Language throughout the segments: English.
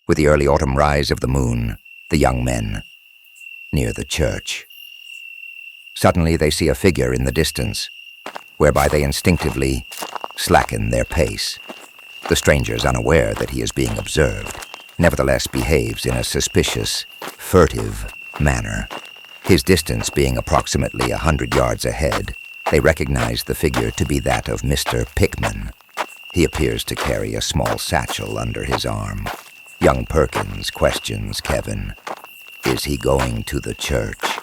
with the early autumn rise of the moon, the young men near the church. Suddenly they see a figure in the distance, whereby they instinctively slacken their pace. The stranger is unaware that he is being observed, nevertheless behaves in a suspicious, furtive manner. His distance being approximately 100 yards ahead, they recognize the figure to be that of Mr. Pickman. He appears to carry a small satchel under his arm. Young Perkins questions Kevin. Is he going to the church?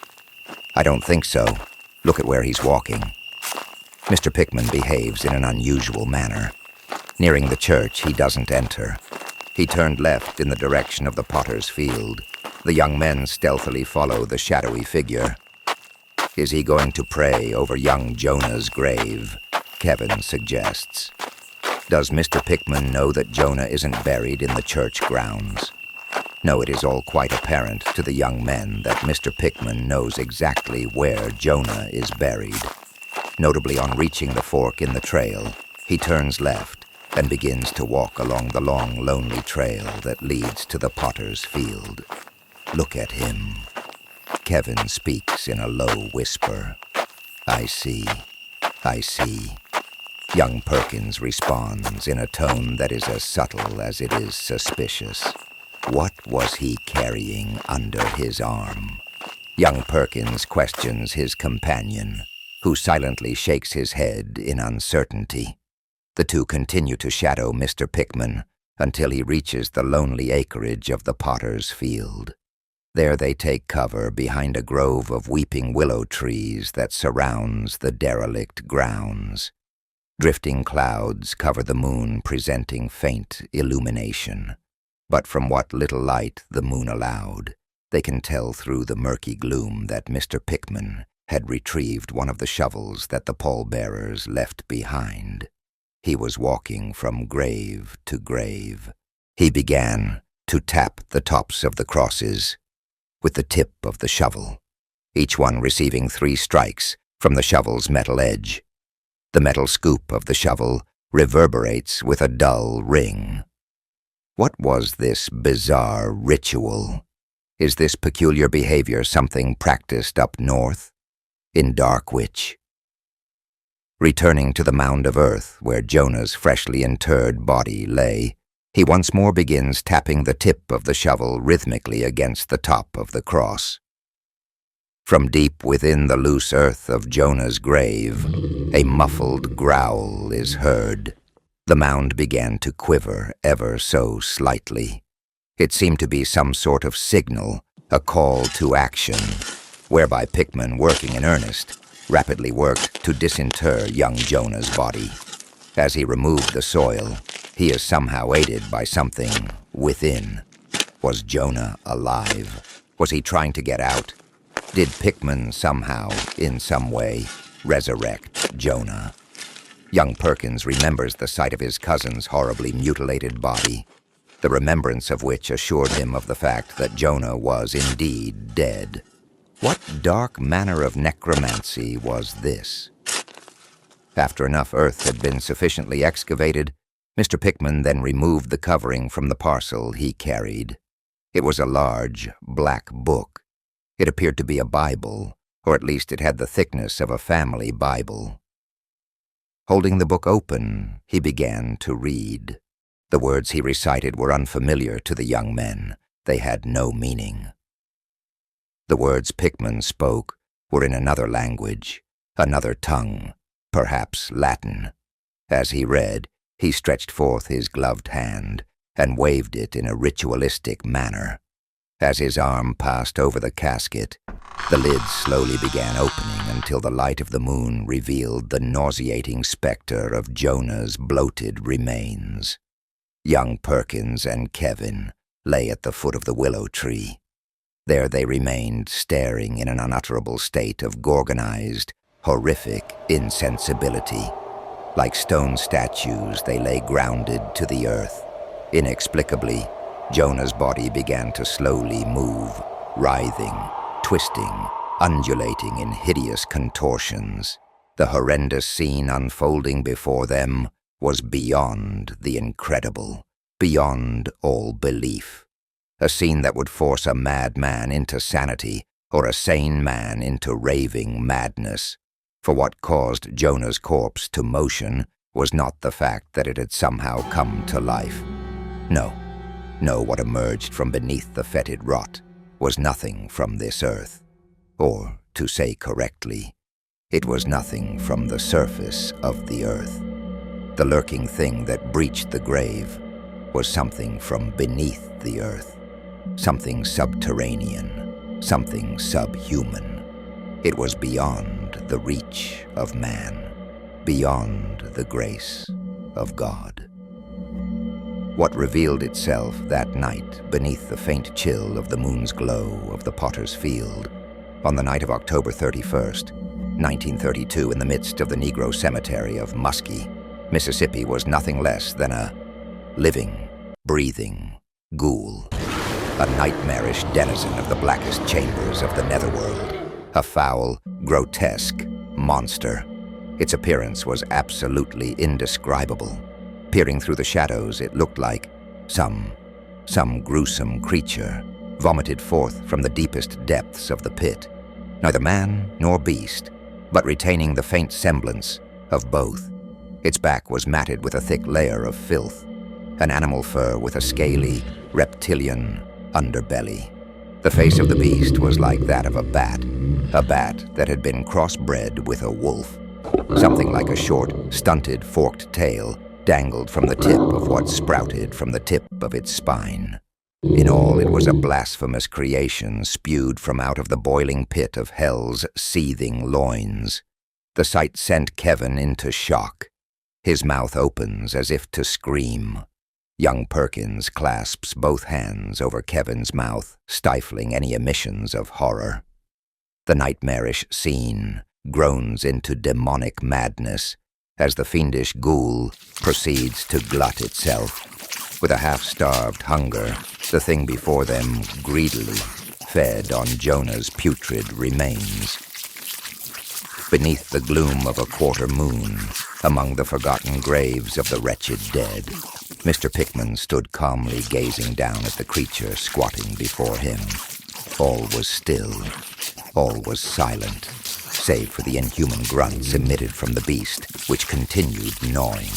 I don't think so. Look at where he's walking. Mr. Pickman behaves in an unusual manner. Nearing the church, he doesn't enter. He turned left in the direction of the potter's field. The young men stealthily follow the shadowy figure. Is he going to pray over young Jonah's grave? Kevin suggests. Does Mr. Pickman know that Jonah isn't buried in the church grounds? No, it is all quite apparent to the young men that Mr. Pickman knows exactly where Jonah is buried. Notably, on reaching the fork in the trail, he turns left and begins to walk along the long, lonely trail that leads to the potter's field. Look at him. Kevin speaks in a low whisper. I see. Young Perkins responds in a tone that is as subtle as it is suspicious. What was he carrying under his arm? Young Perkins questions his companion, who silently shakes his head in uncertainty. The two continue to shadow Mr. Pickman until he reaches the lonely acreage of the potter's field. There they take cover behind a grove of weeping willow trees that surrounds the derelict grounds. Drifting clouds cover the moon, presenting faint illumination. But from what little light the moon allowed, they can tell through the murky gloom that Mr. Pickman had retrieved one of the shovels that the pallbearers left behind. He was walking from grave to grave. He began to tap the tops of the crosses with the tip of the shovel, each one receiving 3 strikes from the shovel's metal edge. The metal scoop of the shovel reverberates with a dull ring. What was this bizarre ritual? Is this peculiar behavior something practiced up north, in Darkwitch? Returning to the mound of earth where Jonah's freshly interred body lay, he once more begins tapping the tip of the shovel rhythmically against the top of the cross. From deep within the loose earth of Jonah's grave, a muffled growl is heard. The mound began to quiver ever so slightly. It seemed to be some sort of signal, a call to action, whereby Pickman, working in earnest, rapidly worked to disinter young Jonah's body. As he removed the soil, he is somehow aided by something within. Was Jonah alive? Was he trying to get out? Did Pickman somehow, in some way, resurrect Jonah? Young Perkins remembers the sight of his cousin's horribly mutilated body, the remembrance of which assured him of the fact that Jonah was indeed dead. What dark manner of necromancy was this? After enough earth had been sufficiently excavated, Mr. Pickman then removed the covering from the parcel he carried. It was a large, black book. It appeared to be a Bible, or at least it had the thickness of a family Bible. Holding the book open, he began to read. The words he recited were unfamiliar to the young men. They had no meaning. The words Pickman spoke were in another language, another tongue, perhaps Latin. As he read, he stretched forth his gloved hand and waved it in a ritualistic manner. As his arm passed over the casket, the lid slowly began opening until the light of the moon revealed the nauseating specter of Jonah's bloated remains. Young Perkins and Kevin lay at the foot of the willow tree. There they remained, staring in an unutterable state of gorgonized, horrific insensibility. Like stone statues, they lay grounded to the earth. Inexplicably, Jonah's body began to slowly move, writhing, twisting, undulating in hideous contortions. The horrendous scene unfolding before them was beyond the incredible, beyond all belief. A scene that would force a madman into sanity or a sane man into raving madness. For what caused Jonah's corpse to motion was not the fact that it had somehow come to life. No, what emerged from beneath the fetid rot was nothing from this earth. Or, to say correctly, it was nothing from the surface of the earth. The lurking thing that breached the grave was something from beneath the earth, something subterranean, something subhuman. It was beyond the reach of man, beyond the grace of God. What revealed itself that night beneath the faint chill of the moon's glow of the Potter's Field on the night of October 31st, 1932, in the midst of the Negro cemetery of Muskie, Mississippi, was nothing less than a living, breathing ghoul, a nightmarish denizen of the blackest chambers of the netherworld, a foul, grotesque monster. Its appearance was absolutely indescribable. Peering through the shadows, it looked like some gruesome creature vomited forth from the deepest depths of the pit, neither man nor beast, but retaining the faint semblance of both. Its back was matted with a thick layer of filth, an animal fur with a scaly, reptilian underbelly. The face of the beast was like that of a bat that had been crossbred with a wolf. Something like a short, stunted, forked tail dangled from the tip of what sprouted from the tip of its spine. In all, it was a blasphemous creation spewed from out of the boiling pit of hell's seething loins. The sight sent Kevin into shock. His mouth opens as if to scream. Young Perkins clasps both hands over Kevin's mouth, stifling any emissions of horror. The nightmarish scene groans into demonic madness as the fiendish ghoul proceeds to glut itself. With a half-starved hunger, the thing before them greedily fed on Jonah's putrid remains. Beneath the gloom of a quarter moon, among the forgotten graves of the wretched dead, Mr. Pickman stood calmly gazing down at the creature squatting before him. All was still, all was silent, save for the inhuman grunts emitted from the beast, which continued gnawing.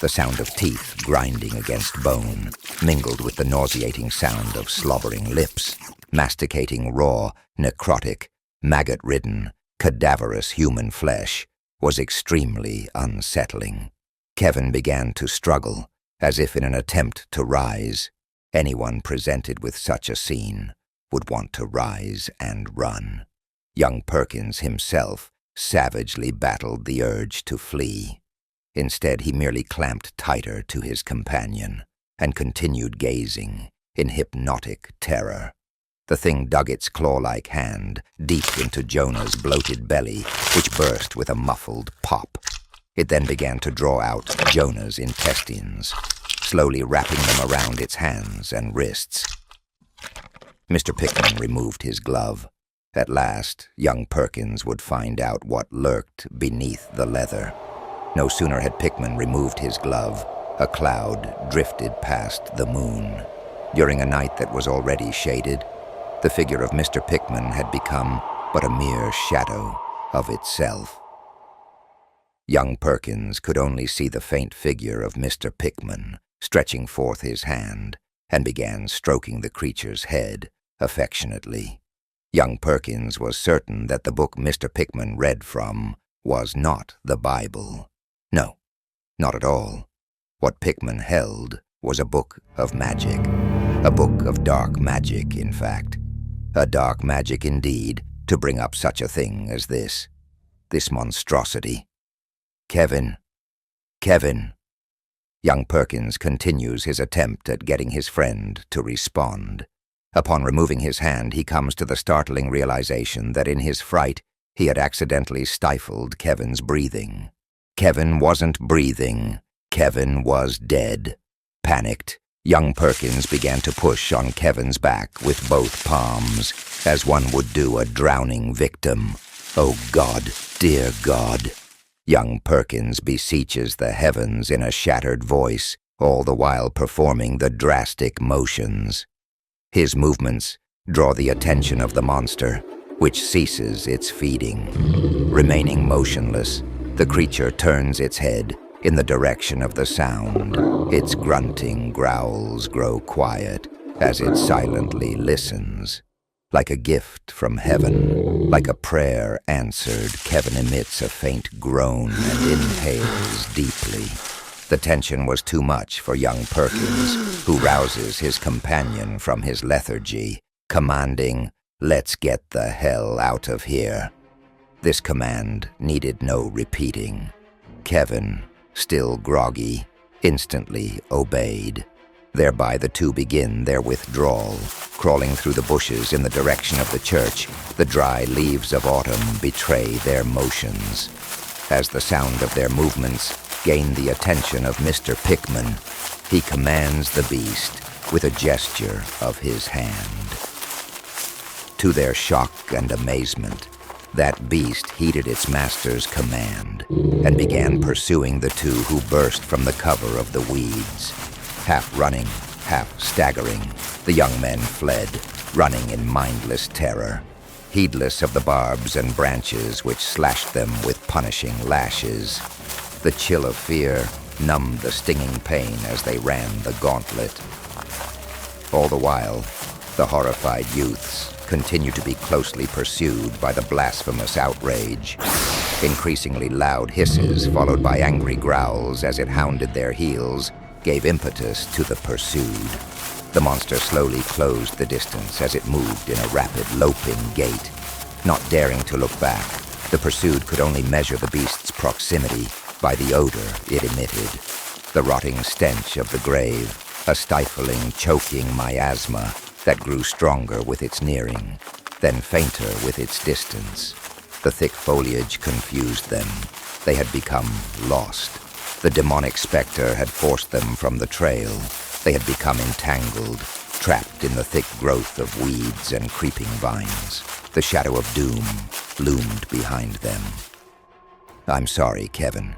The sound of teeth grinding against bone mingled with the nauseating sound of slobbering lips, masticating raw, necrotic, maggot-ridden, cadaverous human flesh was extremely unsettling. Kevin began to struggle, as if in an attempt to rise. Anyone presented with such a scene would want to rise and run. Young Perkins himself savagely battled the urge to flee. Instead, he merely clamped tighter to his companion and continued gazing in hypnotic terror. The thing dug its claw-like hand deep into Jonah's bloated belly, which burst with a muffled pop. It then began to draw out Jonah's intestines, slowly wrapping them around its hands and wrists. Mr. Pickman removed his glove. At last, young Perkins would find out what lurked beneath the leather. No sooner had Pickman removed his glove, a cloud drifted past the moon. During a night that was already shaded, the figure of Mr. Pickman had become but a mere shadow of itself. Young Perkins could only see the faint figure of Mr. Pickman stretching forth his hand and began stroking the creature's head affectionately. Young Perkins was certain that the book Mr. Pickman read from was not the Bible. No, not at all. What Pickman held was a book of magic. A book of dark magic, in fact. A dark magic indeed, to bring up such a thing as this monstrosity. Kevin. Young Perkins continues his attempt at getting his friend to respond. Upon removing his hand, he comes to the startling realization that in his fright, he had accidentally stifled Kevin's breathing. Kevin wasn't breathing. Kevin was dead. Panicked, young Perkins began to push on Kevin's back with both palms, as one would do a drowning victim. Oh God, dear God. Young Perkins beseeches the heavens in a shattered voice, all the while performing the drastic motions. His movements draw the attention of the monster, which ceases its feeding. Remaining motionless, the creature turns its head in the direction of the sound. Its grunting growls grow quiet as it silently listens. Like a gift from heaven, like a prayer answered, Kevin emits a faint groan and inhales deeply. The tension was too much for young Perkins, who rouses his companion from his lethargy, commanding, "Let's get the hell out of here." This command needed no repeating. Kevin, still groggy, instantly obeyed. Thereby the two begin their withdrawal, crawling through the bushes in the direction of the church. The dry leaves of autumn betray their motions. As the sound of their movements gain the attention of Mr. Pickman, he commands the beast with a gesture of his hand. To their shock and amazement, that beast heeded its master's command and began pursuing the two who burst from the cover of the weeds. Half running, half staggering, the young men fled, running in mindless terror, heedless of the barbs and branches which slashed them with punishing lashes. The chill of fear numbed the stinging pain as they ran the gauntlet. All the while, the horrified youths continued to be closely pursued by the blasphemous outrage. Increasingly loud hisses, followed by angry growls as it hounded their heels, gave impetus to the pursued. The monster slowly closed the distance as it moved in a rapid, loping gait. Not daring to look back, the pursued could only measure the beast's proximity by the odor it emitted. The rotting stench of the grave, a stifling, choking miasma that grew stronger with its nearing, then fainter with its distance. The thick foliage confused them. They had become lost. The demonic specter had forced them from the trail. They had become entangled, trapped in the thick growth of weeds and creeping vines. The shadow of doom loomed behind them. "I'm sorry, Kevin."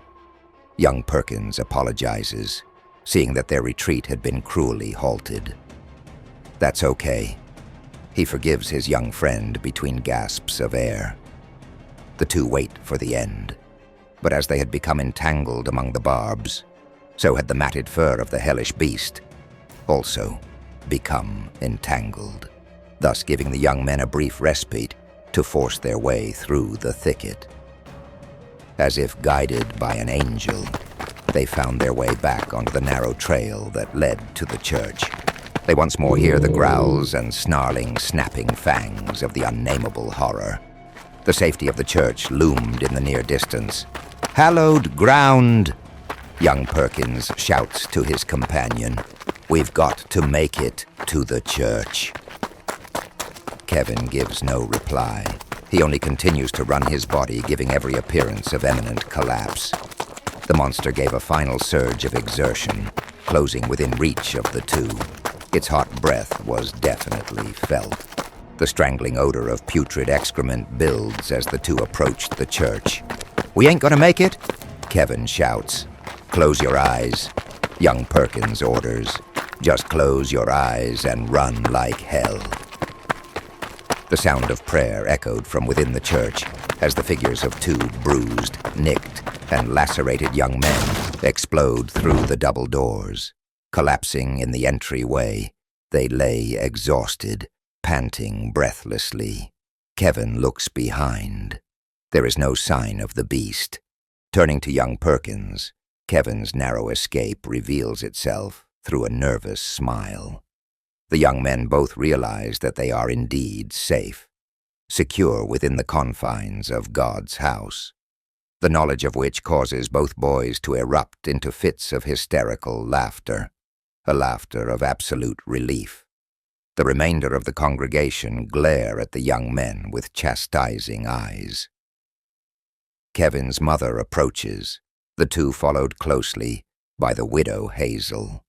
Young Perkins apologizes, seeing that their retreat had been cruelly halted. "That's okay." He forgives his young friend between gasps of air. The two wait for the end. But as they had become entangled among the barbs, so had the matted fur of the hellish beast also become entangled, thus giving the young men a brief respite to force their way through the thicket. As if guided by an angel, they found their way back onto the narrow trail that led to the church. They once more hear the growls and snarling, snapping fangs of the unnameable horror. The safety of the church loomed in the near distance. "Hallowed ground!" Young Perkins shouts to his companion. "We've got to make it to the church." Kevin gives no reply. He only continues to run his body, giving every appearance of imminent collapse. The monster gave a final surge of exertion, closing within reach of the two. Its hot breath was definitely felt. The strangling odor of putrid excrement builds as the two approached the church. "We ain't gonna make it," Kevin shouts. "Close your eyes," young Perkins orders. "Just close your eyes and run like hell." The sound of prayer echoed from within the church as the figures of two bruised, nicked, and lacerated young men explode through the double doors. Collapsing in the entryway, they lay exhausted, panting breathlessly. Kevin looks behind. There is no sign of the beast. Turning to young Perkins, Kevin's narrow escape reveals itself through a nervous smile. The young men both realize that they are indeed safe, secure within the confines of God's house, the knowledge of which causes both boys to erupt into fits of hysterical laughter, a laughter of absolute relief. The remainder of the congregation glare at the young men with chastising eyes. Kevin's mother approaches, the two followed closely by the widow Hazel.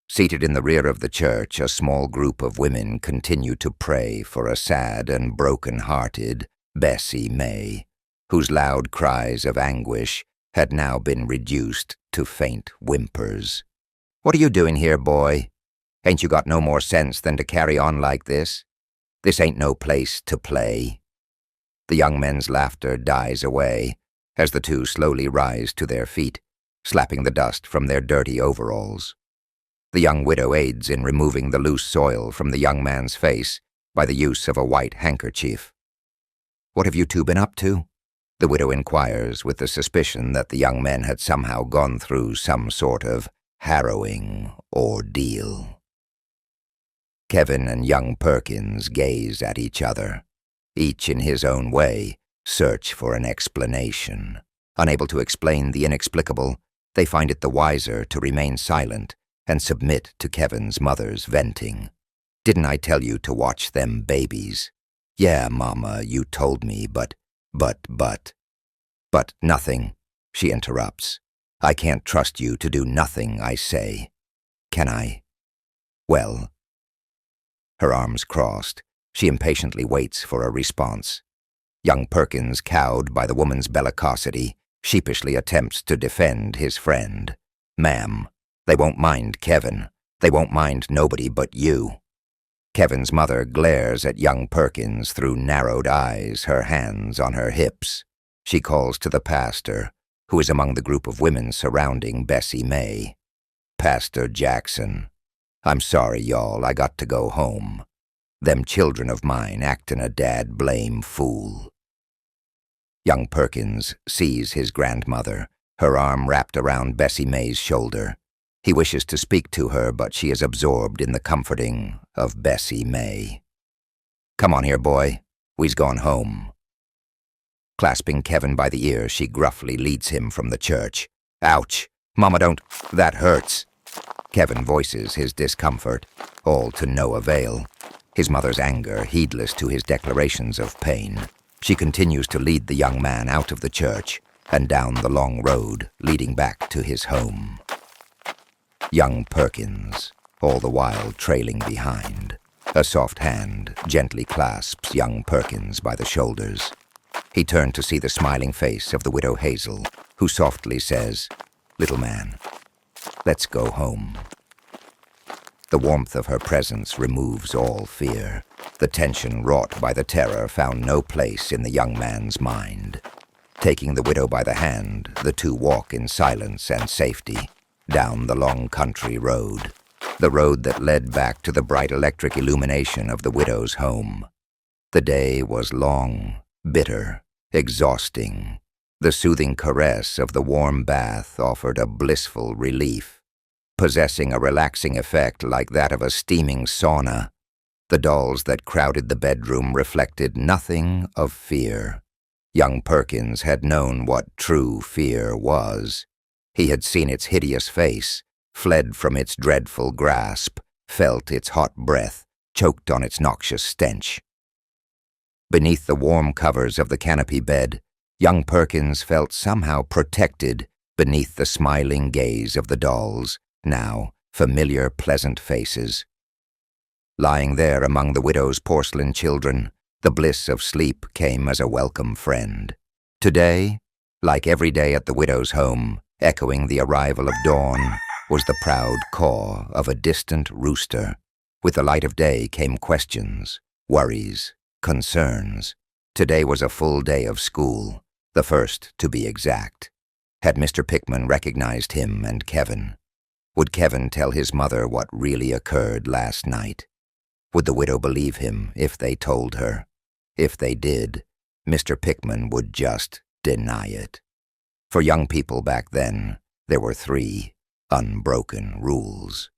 Seated in the rear of the church, a small group of women continue to pray for a sad and broken-hearted Bessie May, whose loud cries of anguish had now been reduced to faint whimpers. "What are you doing here, boy?" Ain't you got no more sense than to carry on like this? This ain't no place to play." The young men's laughter dies away as the two slowly rise to their feet, slapping the dust from their dirty overalls. The young widow aids in removing the loose soil from the young man's face by the use of a white handkerchief. "What have you two been up to?" the widow inquires with the suspicion that the young men had somehow gone through some sort of harrowing ordeal. Kevin and young Perkins gaze at each other, each in his own way search for an explanation. Unable to explain the inexplicable, they find it the wiser to remain silent and submit to Kevin's mother's venting. "Didn't I tell you to watch them babies?" "Yeah, Mama, you told me, but nothing," she interrupts. "I can't trust you to do nothing I say. Can I?" "Well." Her arms crossed, she impatiently waits for a response. Young Perkins, cowed by the woman's bellicosity, sheepishly attempts to defend his friend. "Ma'am, they won't mind Kevin. They won't mind nobody but you." Kevin's mother glares at young Perkins through narrowed eyes, her hands on her hips. She calls to the pastor, who is among the group of women surrounding Bessie May. "Pastor Jackson, I'm sorry, y'all, I got to go home. Them children of mine actin' a dad-blame fool." Young Perkins sees his grandmother, her arm wrapped around Bessie May's shoulder. He wishes to speak to her, but she is absorbed in the comforting of Bessie May. "Come on here, boy. We's gone home." Clasping Kevin by the ear, she gruffly leads him from the church. "Ouch! Mama, don't... That hurts." Kevin voices his discomfort, all to no avail. His mother's anger heedless to his declarations of pain. She continues to lead the young man out of the church and down the long road leading back to his home. Young Perkins, all the while trailing behind. A soft hand gently clasps young Perkins by the shoulders. He turned to see the smiling face of the widow Hazel, who softly says, "Little man, let's go home." The warmth of her presence removes all fear. The tension wrought by the terror found no place in the young man's mind. Taking the widow by the hand, the two walk in silence and safety down the long country road, the road that led back to the bright electric illumination of the widow's home. The day was long, bitter, exhausting. The soothing caress of the warm bath offered a blissful relief, possessing a relaxing effect like that of a steaming sauna. The dolls that crowded the bedroom reflected nothing of fear. Young Perkins had known what true fear was. He had seen its hideous face, fled from its dreadful grasp, felt its hot breath, choked on its noxious stench. Beneath the warm covers of the canopy bed, young Perkins felt somehow protected beneath the smiling gaze of the dolls, now familiar, pleasant faces. Lying there among the widow's porcelain children, the bliss of sleep came as a welcome friend. Today, like every day at the widow's home, echoing the arrival of dawn, was the proud caw of a distant rooster. With the light of day came questions, worries, concerns. Today was a full day of school, the first to be exact. Had Mr. Pickman recognized him and Kevin? Would Kevin tell his mother what really occurred last night? Would the widow believe him if they told her? If they did, Mr. Pickman would just deny it. For young people back then, there were 3 unbroken rules.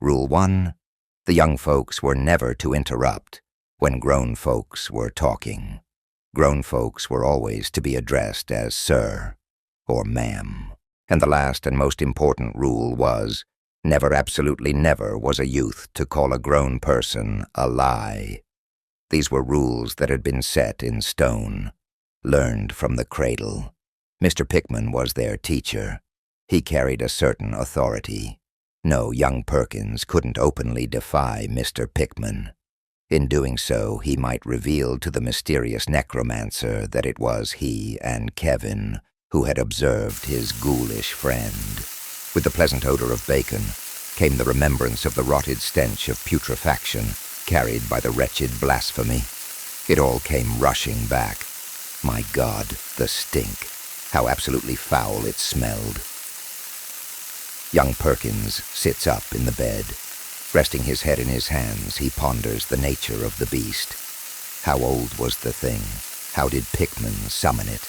Rule 1, the young folks were never to interrupt when grown folks were talking. Grown folks were always to be addressed as sir or ma'am. And the last and most important rule was, never, absolutely never, was a youth to call a grown person a lie. These were rules that had been set in stone, learned from the cradle. Mr. Pickman was their teacher. He carried a certain authority. No, young Perkins couldn't openly defy Mr. Pickman. In doing so, he might reveal to the mysterious necromancer that it was he and Kevin who had observed his ghoulish friend. With the pleasant odor of bacon, came the remembrance of the rotted stench of putrefaction carried by the wretched blasphemy. It all came rushing back. My God, the stink. How absolutely foul it smelled. Young Perkins sits up in the bed. Resting his head in his hands, he ponders the nature of the beast. How old was the thing? How did Pickman summon it?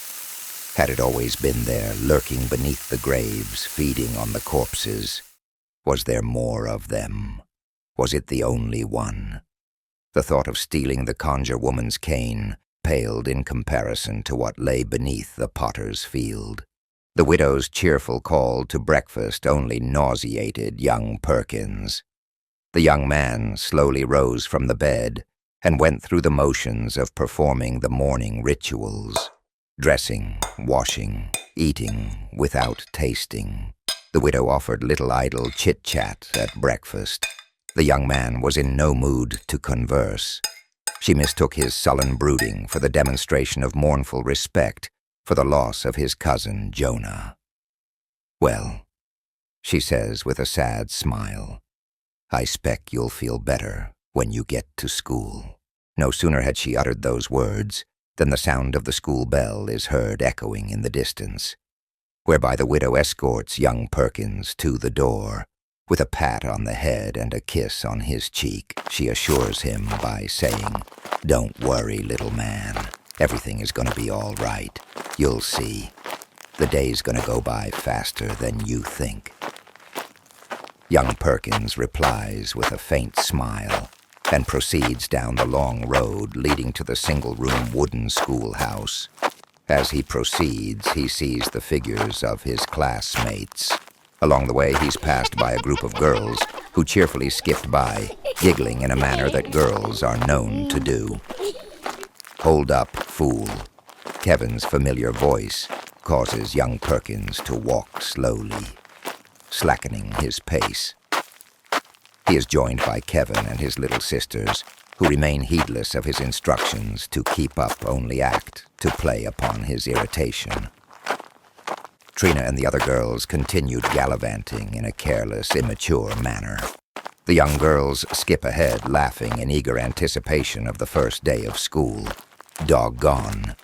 Had it always been there, lurking beneath the graves, feeding on the corpses? Was there more of them? Was it the only one? The thought of stealing the conjure woman's cane paled in comparison to what lay beneath the potter's field. The widow's cheerful call to breakfast only nauseated young Perkins. The young man slowly rose from the bed and went through the motions of performing the morning rituals. Dressing, washing, eating without tasting. The widow offered little idle chit-chat at breakfast. The young man was in no mood to converse. She mistook his sullen brooding for the demonstration of mournful respect for the loss of his cousin Jonah. "Well," she says with a sad smile, "I spec you'll feel better when you get to school." No sooner had she uttered those words than the sound of the school bell is heard echoing in the distance, whereby the widow escorts young Perkins to the door. With a pat on the head and a kiss on his cheek, she assures him by saying, "Don't worry, little man. Everything is going to be all right. You'll see. The day's going to go by faster than you think." Young Perkins replies with a faint smile and proceeds down the long road leading to the single-room wooden schoolhouse. As he proceeds, he sees the figures of his classmates. Along the way, he's passed by a group of girls who cheerfully skipped by, giggling in a manner that girls are known to do. "Hold up, fool." Kevin's familiar voice causes young Perkins to walk slowly, slackening his pace. He is joined by Kevin and his little sisters, who remain heedless of his instructions to keep up only act to play upon his irritation. Trina and the other girls continued gallivanting in a careless, immature manner. The young girls skip ahead, laughing in eager anticipation of the first day of school. Doggone.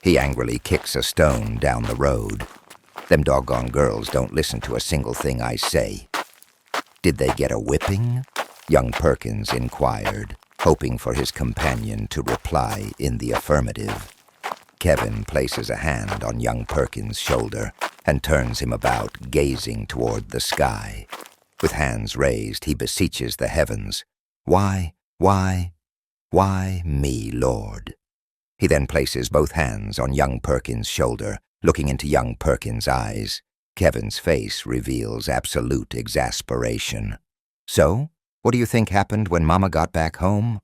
He angrily kicks a stone down the road. Them doggone girls don't listen to a single thing I say. "Did they get a whipping?" young Perkins inquired, hoping for his companion to reply in the affirmative. Kevin places a hand on young Perkins' shoulder and turns him about, gazing toward the sky. With hands raised, he beseeches the heavens. Why me, Lord?" He then places both hands on young Perkins' shoulder, looking into young Perkins' eyes. Kevin's face reveals absolute exasperation. "So, what do you think happened when Mama got back home?"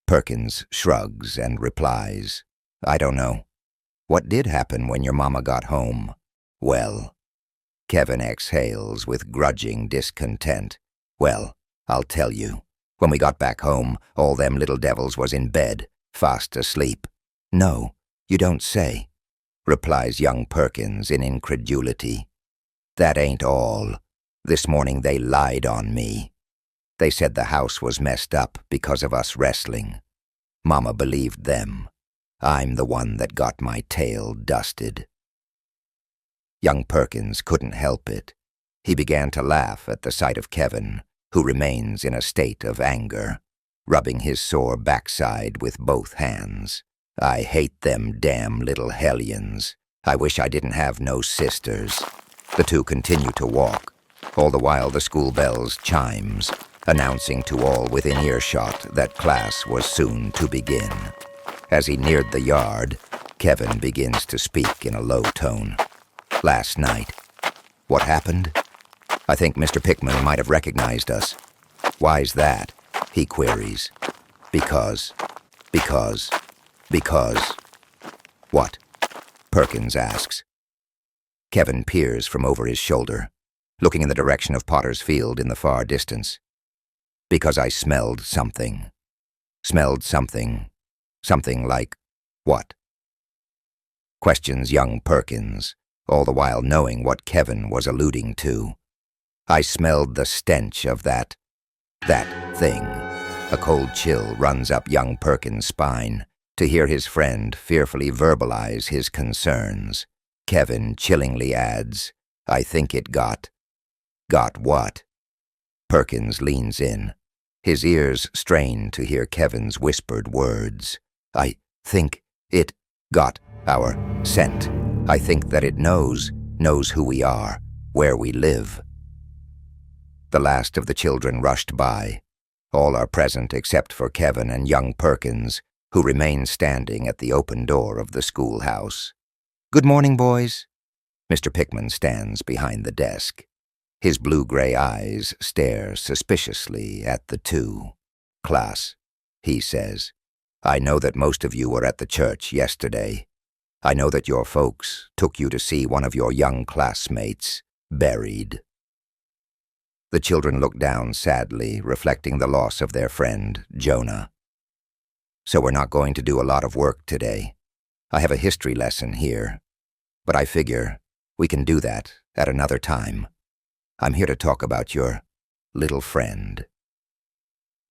Perkins shrugs and replies, "I don't know." "What did happen when your mama got home?" "Well," Kevin exhales with grudging discontent. "Well, I'll tell you. When we got back home, all them little devils was in bed, fast asleep." "No, you don't say," replies young Perkins in incredulity. "That ain't all. This morning they lied on me. They said the house was messed up because of us wrestling. Mama believed them. I'm the one that got my tail dusted." Young Perkins couldn't help it. He began to laugh at the sight of Kevin, who remains in a state of anger, rubbing his sore backside with both hands. "I hate them damn little hellions. I wish I didn't have no sisters." The two continue to walk. All the while the school bells chimes, announcing to all within earshot that class was soon to begin. As he neared the yard, Kevin begins to speak in a low tone. "Last night." "What happened?" "I think Mr. Pickman might have recognized us." "Why's that?" he queries. Because. What?" Perkins asks. Kevin peers from over his shoulder, looking in the direction of Potter's Field in the far distance. "Because I smelled something." "Smelled something. Something like what?" questions young Perkins, all the while knowing what Kevin was alluding to. I smelled the stench of that thing. A cold chill runs up young Perkins' spine to hear his friend fearfully verbalize his concerns. Kevin chillingly adds, I think it got what? Perkins leans in. His ears strain to hear Kevin's whispered words. I think it got our scent. I think that it knows who we are, where we live. The last of the children rushed by. All are present except for Kevin and young Perkins, who remain standing at the open door of the schoolhouse. Good morning, boys. Mr. Pickman stands behind the desk. His blue-gray eyes stare suspiciously at the two. Class, he says, I know that most of you were at the church yesterday. I know that your folks took you to see one of your young classmates buried. The children look down sadly, reflecting the loss of their friend, Jonah. So we're not going to do a lot of work today. I have a history lesson here, but I figure we can do that at another time. I'm here to talk about your little friend.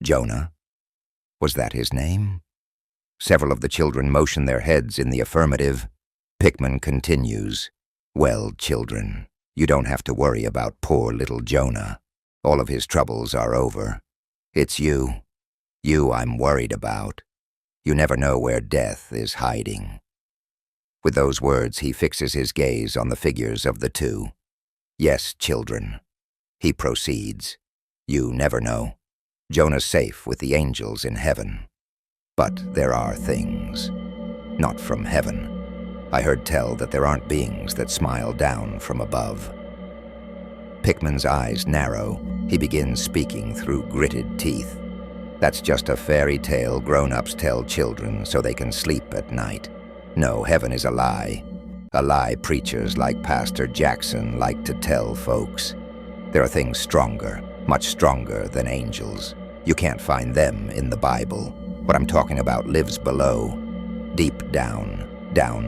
Jonah? Was that his name? Several of the children motion their heads in the affirmative. Pickman continues, Well, children, you don't have to worry about poor little Jonah. All of his troubles are over. It's you I'm worried about. You never know where death is hiding. With those words, he fixes his gaze on the figures of the two. Yes, children. He proceeds. You never know. Jonah's safe with the angels in heaven. But there are things. Not from heaven. I heard tell that there aren't beings that smile down from above. Pickman's eyes narrow. He begins speaking through gritted teeth. That's just a fairy tale grown-ups tell children so they can sleep at night. No, heaven is a lie. A lie preachers like Pastor Jackson like to tell folks. There are things stronger, much stronger than angels. You can't find them in the Bible. What I'm talking about lives below, deep down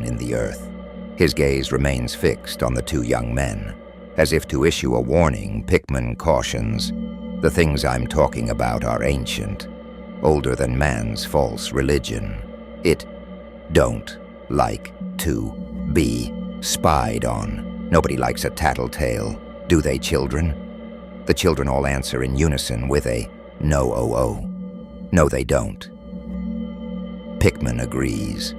in the earth. His gaze remains fixed on the two young men. As if to issue a warning, Pickman cautions, the things I'm talking about are ancient, older than man's false religion. It don't like to be spied on. Nobody likes a tattletale, do they, children? The children all answer in unison with a no. No, they don't. Pickman agrees.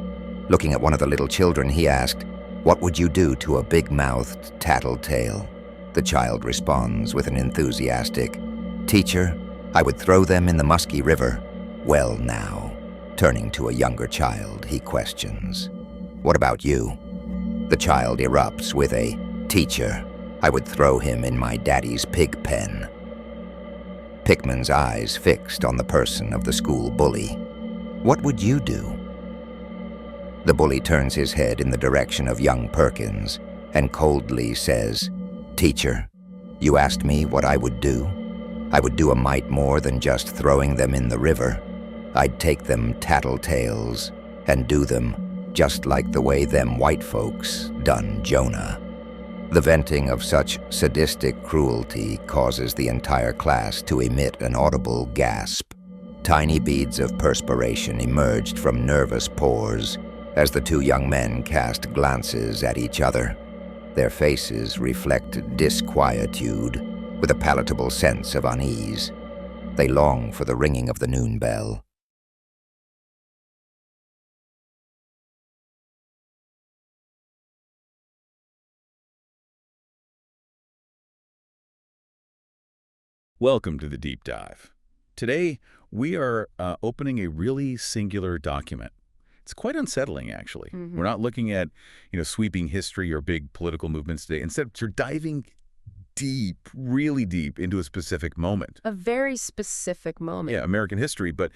Looking at one of the little children, he asked, What would you do to a big-mouthed tattletale? The child responds with an enthusiastic, Teacher, I would throw them in the musky river. Well now, turning to a younger child, he questions, What about you? The child erupts with a, Teacher, I would throw him in my daddy's pig pen. Pickman's eyes fixed on the person of the school bully. What would you do? The bully turns his head in the direction of young Perkins and coldly says, Teacher, you asked me what I would do? I would do a mite more than just throwing them in the river. I'd take them tattletales and do them just like the way them white folks done Jonah. The venting of such sadistic cruelty causes the entire class to emit an audible gasp. Tiny beads of perspiration emerged from nervous pores as the two young men cast glances at each other. Their faces reflect disquietude with a palatable sense of unease. They long for the ringing of the noon bell. Welcome to the Deep Dive. Today, we are opening a really singular document. It's quite unsettling, actually. We're not looking at, sweeping history or big political movements today. Instead, you're diving deep, really deep into a specific moment. A very specific moment. Yeah, American history, but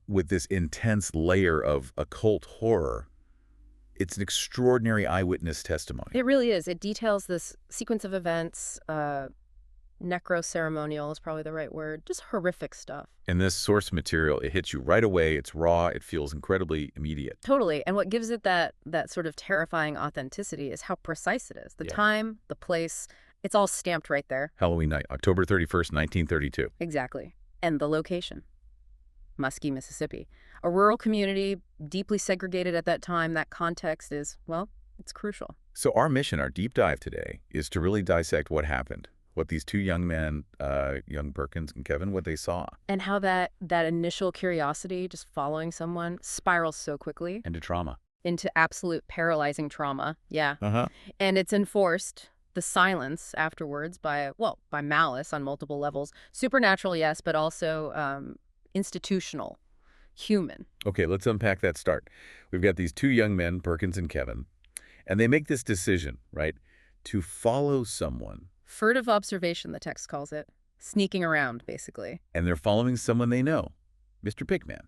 with this intense layer of occult horror. It's an extraordinary eyewitness testimony. It really is. It details this sequence of events. Necro-ceremonial is probably the right word. Just horrific stuff. And this source material, it hits you right away. It's raw. It feels incredibly immediate. Totally. And what gives it that sort of terrifying authenticity is how precise it is. The time, the place, it's all stamped right there. Halloween night, October 31st, 1932. Exactly. And the location. Muskie, Mississippi. A rural community, deeply segregated at that time. That context is, well, it's crucial. So our mission, our deep dive today, is to really dissect what happened, what these two young men, young Perkins and Kevin, what they saw. And how that initial curiosity, just following someone, spirals so quickly. Into trauma. Into absolute paralyzing trauma. Yeah. Uh-huh. And it's enforced, the silence afterwards, by malice on multiple levels. Supernatural, yes, but also institutional, human. Okay, let's unpack that start. We've got these two young men, Perkins and Kevin, and they make this decision, right, to follow someone. Furtive observation, the text calls it. Sneaking around, basically. And they're following someone they know, Mr. Pickman,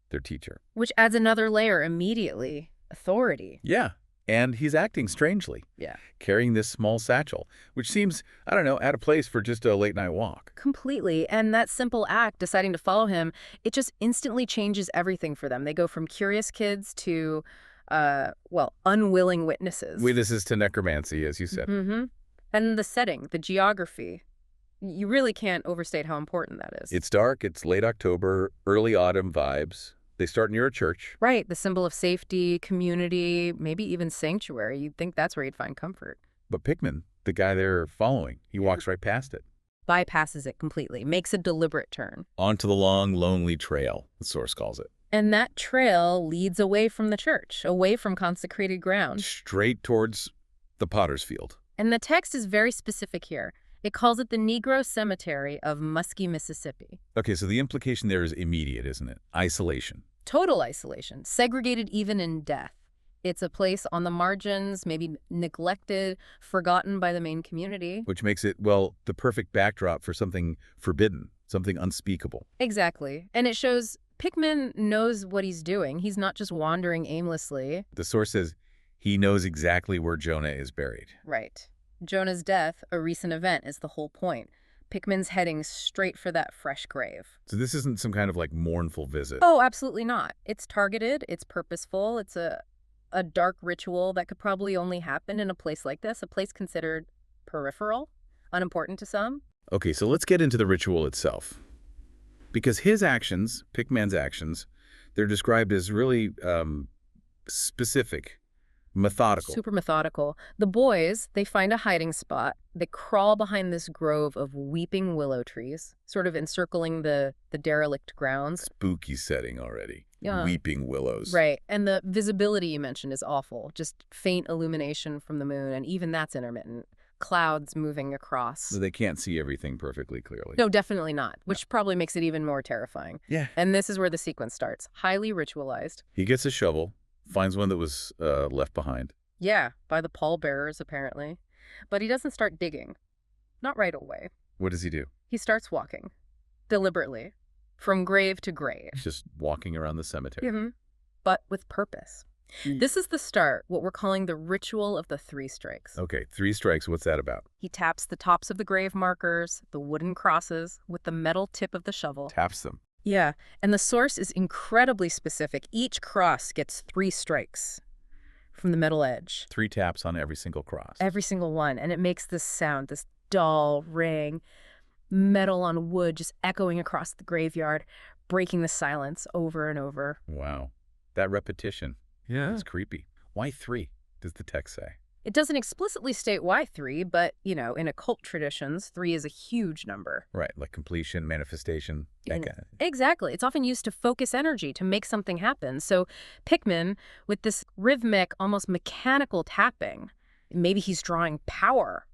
their teacher. Which adds another layer immediately. Authority. Yeah, and he's acting strangely. Yeah. Carrying this small satchel, which seems, I don't know, out of place for just a late-night walk. Completely. And that simple act, deciding to follow him, it just instantly changes everything for them. They go from curious kids to, unwilling witnesses. Witnesses to necromancy, as you said. Mm-hmm. And the setting, the geography. You really can't overstate how important that is. It's dark, it's late October, early autumn vibes. They start near a church. Right, the symbol of safety, community, maybe even sanctuary. You'd think that's where you'd find comfort. But Pickman, the guy they're following, he walks right past it. Bypasses it completely, makes a deliberate turn. Onto the long, lonely trail, the source calls it. And that trail leads away from the church, away from consecrated ground. Straight towards the potter's field. And the text is very specific here. It calls it the Negro Cemetery of Muskie, Mississippi. Okay, so the implication there is immediate, isn't it? Isolation. Total isolation, segregated even in death. It's a place on the margins, maybe neglected, forgotten by the main community. Which makes it, well, the perfect backdrop for something forbidden, something unspeakable. Exactly. And it shows Pickman knows what he's doing. He's not just wandering aimlessly. The source says he knows exactly where Jonah is buried. Right. Jonah's death, a recent event, is the whole point. Pickman's heading straight for that fresh grave. So this isn't some kind of like mournful visit. Oh, absolutely not. It's targeted, it's purposeful, it's a dark ritual that could probably only happen in a place like this, a place considered peripheral, unimportant to some. Okay, so let's get into the ritual itself. Because his actions, Pickman's actions, they're described as really specific, methodical. Super methodical. The boys, they find a hiding spot. They crawl behind this grove of weeping willow trees, sort of encircling the derelict grounds. Spooky setting already. Yeah. Weeping willows. Right. And the visibility you mentioned is awful. Just faint illumination from the moon, and even that's intermittent. Clouds moving across. So they can't see everything perfectly clearly. No, definitely not, which probably makes it even more terrifying. Yeah. And this is where the sequence starts. Highly ritualized. He gets a shovel, finds one that was left behind. Yeah, by the pallbearers, apparently. But he doesn't start digging. Not right away. What does he do? He starts walking. Deliberately. From grave to grave. Just walking around the cemetery. Mm-hmm. But with purpose. This is the start, what we're calling the ritual of the 3 strikes. Okay, 3 strikes. What's that about? He taps the tops of the grave markers, the wooden crosses, with the metal tip of the shovel. Taps them. Yeah, and the source is incredibly specific. Each cross gets 3 strikes from the metal edge. 3 taps on every single cross. Every single one. And it makes this sound, this dull ring, metal on wood just echoing across the graveyard, breaking the silence over and over. Wow. That repetition. Yeah. It's creepy. Why 3, does the text say? It doesn't explicitly state why 3, but, in occult traditions, 3 is a huge number. Right, like completion, manifestation, that kind of. Exactly. It's often used to focus energy, to make something happen. So Pickman, with this rhythmic, almost mechanical tapping, maybe he's drawing power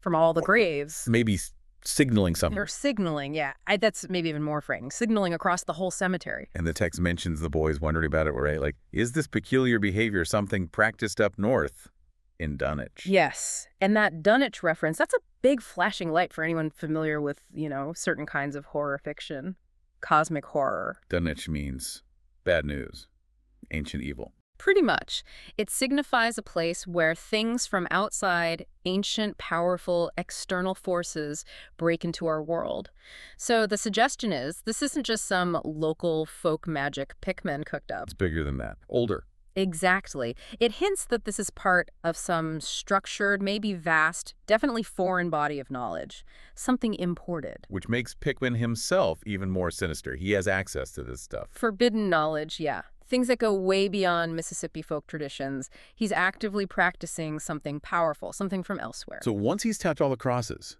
from all the graves. Maybe signaling something. Or signaling, yeah. That's maybe even more frightening. Signaling across the whole cemetery. And the text mentions the boys wondering about it, right? Like, is this peculiar behavior something practiced up north in Dunwich? Yes. And that Dunwich reference, that's a big flashing light for anyone familiar with, certain kinds of horror fiction. Cosmic horror. Dunwich means bad news, ancient evil. Pretty much. It signifies a place where things from outside, ancient, powerful, external forces break into our world. So the suggestion is, this isn't just some local folk magic Pickman cooked up. It's bigger than that. Older. Exactly. It hints that this is part of some structured, maybe vast, definitely foreign body of knowledge. Something imported. Which makes Pickman himself even more sinister. He has access to this stuff. Forbidden knowledge, yeah. Things that go way beyond Mississippi folk traditions. He's actively practicing something powerful, something from elsewhere. So once he's tapped all the crosses,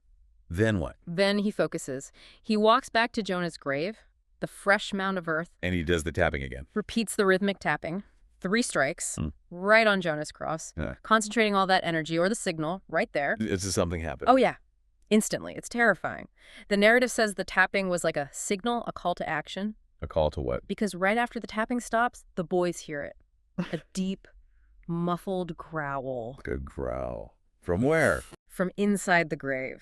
then what? Then he focuses. He walks back to Jonah's grave, the fresh mound of earth. And he does the tapping again. Repeats the rhythmic tapping. 3 strikes, right on Jonah's cross, concentrating all that energy, or the signal, right there. It's just something happened. Oh, yeah. Instantly. It's terrifying. The narrative says the tapping was like a signal, a call to action. A call to what? Because right after the tapping stops, the boys hear it. A deep, muffled growl. Good growl. From where? From inside the grave.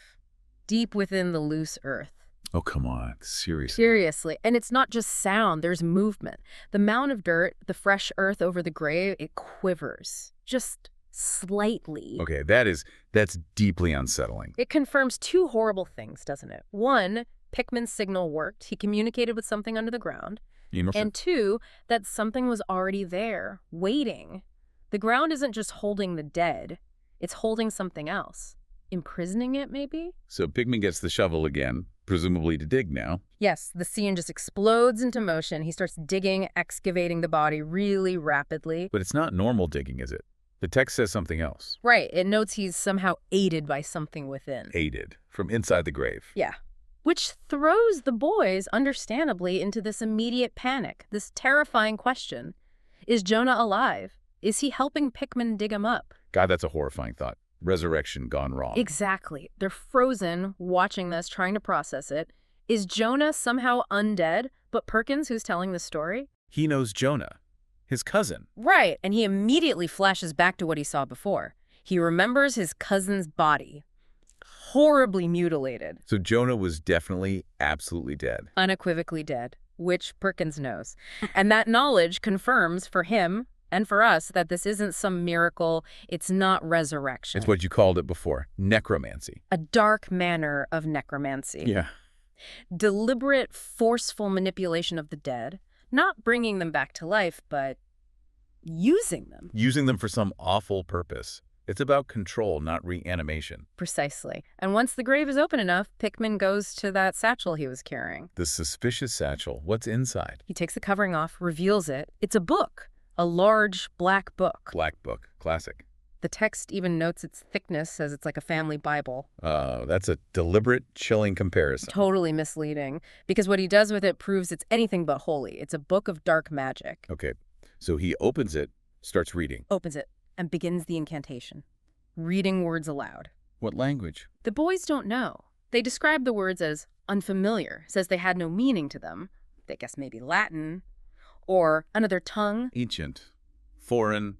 Deep within the loose earth. Oh, come on. Seriously. Seriously. And it's not just sound, there's movement. The mound of dirt, the fresh earth over the grave, it quivers. Just slightly. Okay, that's deeply unsettling. It confirms 2 horrible things, doesn't it? 1, Pickman's signal worked. He communicated with something under the ground. And 2, that something was already there, waiting. The ground isn't just holding the dead. It's holding something else. Imprisoning it, maybe? So Pickman gets the shovel again, presumably to dig now. Yes, the scene just explodes into motion. He starts digging, excavating the body really rapidly. But it's not normal digging, is it? The text says something else. Right. It notes he's somehow aided by something within. Aided. From inside the grave. Yeah. Which throws the boys, understandably, into this immediate panic, this terrifying question. Is Jonah alive? Is he helping Pickman dig him up? God, that's a horrifying thought. Resurrection gone wrong. Exactly. They're frozen, watching this, trying to process it. Is Jonah somehow undead, but Perkins who's telling the story? He knows Jonah, his cousin. Right, and he immediately flashes back to what he saw before. He remembers his cousin's body. Horribly mutilated. So Jonah was definitely, absolutely dead. Unequivocally dead, which Perkins knows. And that knowledge confirms for him and for us that this isn't some miracle, it's not resurrection. It's what you called it before, necromancy. A dark manner of necromancy. Yeah. Deliberate, forceful manipulation of the dead, not bringing them back to life, but using them. Using them for some awful purpose. It's about control, not reanimation. Precisely. And once the grave is open enough, Pickman goes to that satchel he was carrying. The suspicious satchel. What's inside? He takes the covering off, reveals it. It's a book. A large black book. Black book. Classic. The text even notes its thickness, says it's like a family Bible. That's a deliberate, chilling comparison. Totally misleading. Because what he does with it proves it's anything but holy. It's a book of dark magic. Okay. So he opens it, starts reading. Opens it, and begins the incantation. Reading words aloud. What language? The boys don't know. They describe the words as unfamiliar, says they had no meaning to them. They guess maybe Latin. Or another tongue. Ancient. Foreign.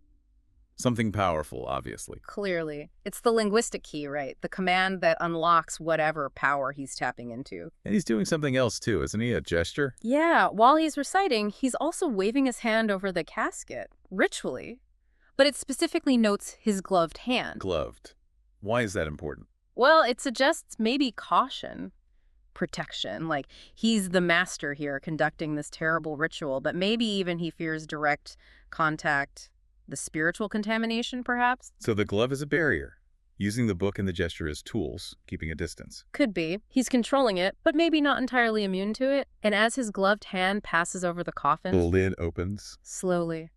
Something powerful, obviously. Clearly. It's the linguistic key, right? The command that unlocks whatever power he's tapping into. And he's doing something else, too, isn't he? A gesture? Yeah, while he's reciting, he's also waving his hand over the casket, ritually. But it specifically notes his gloved hand. Gloved. Why is that important? Well, it suggests maybe caution. Protection, like he's the master here conducting this terrible ritual, but maybe even he fears direct contact, the spiritual contamination, perhaps? So the glove is a barrier, using the book and the gesture as tools, keeping a distance. Could be. He's controlling it, but maybe not entirely immune to it. And as his gloved hand passes over the coffin... The lid opens. Slowly.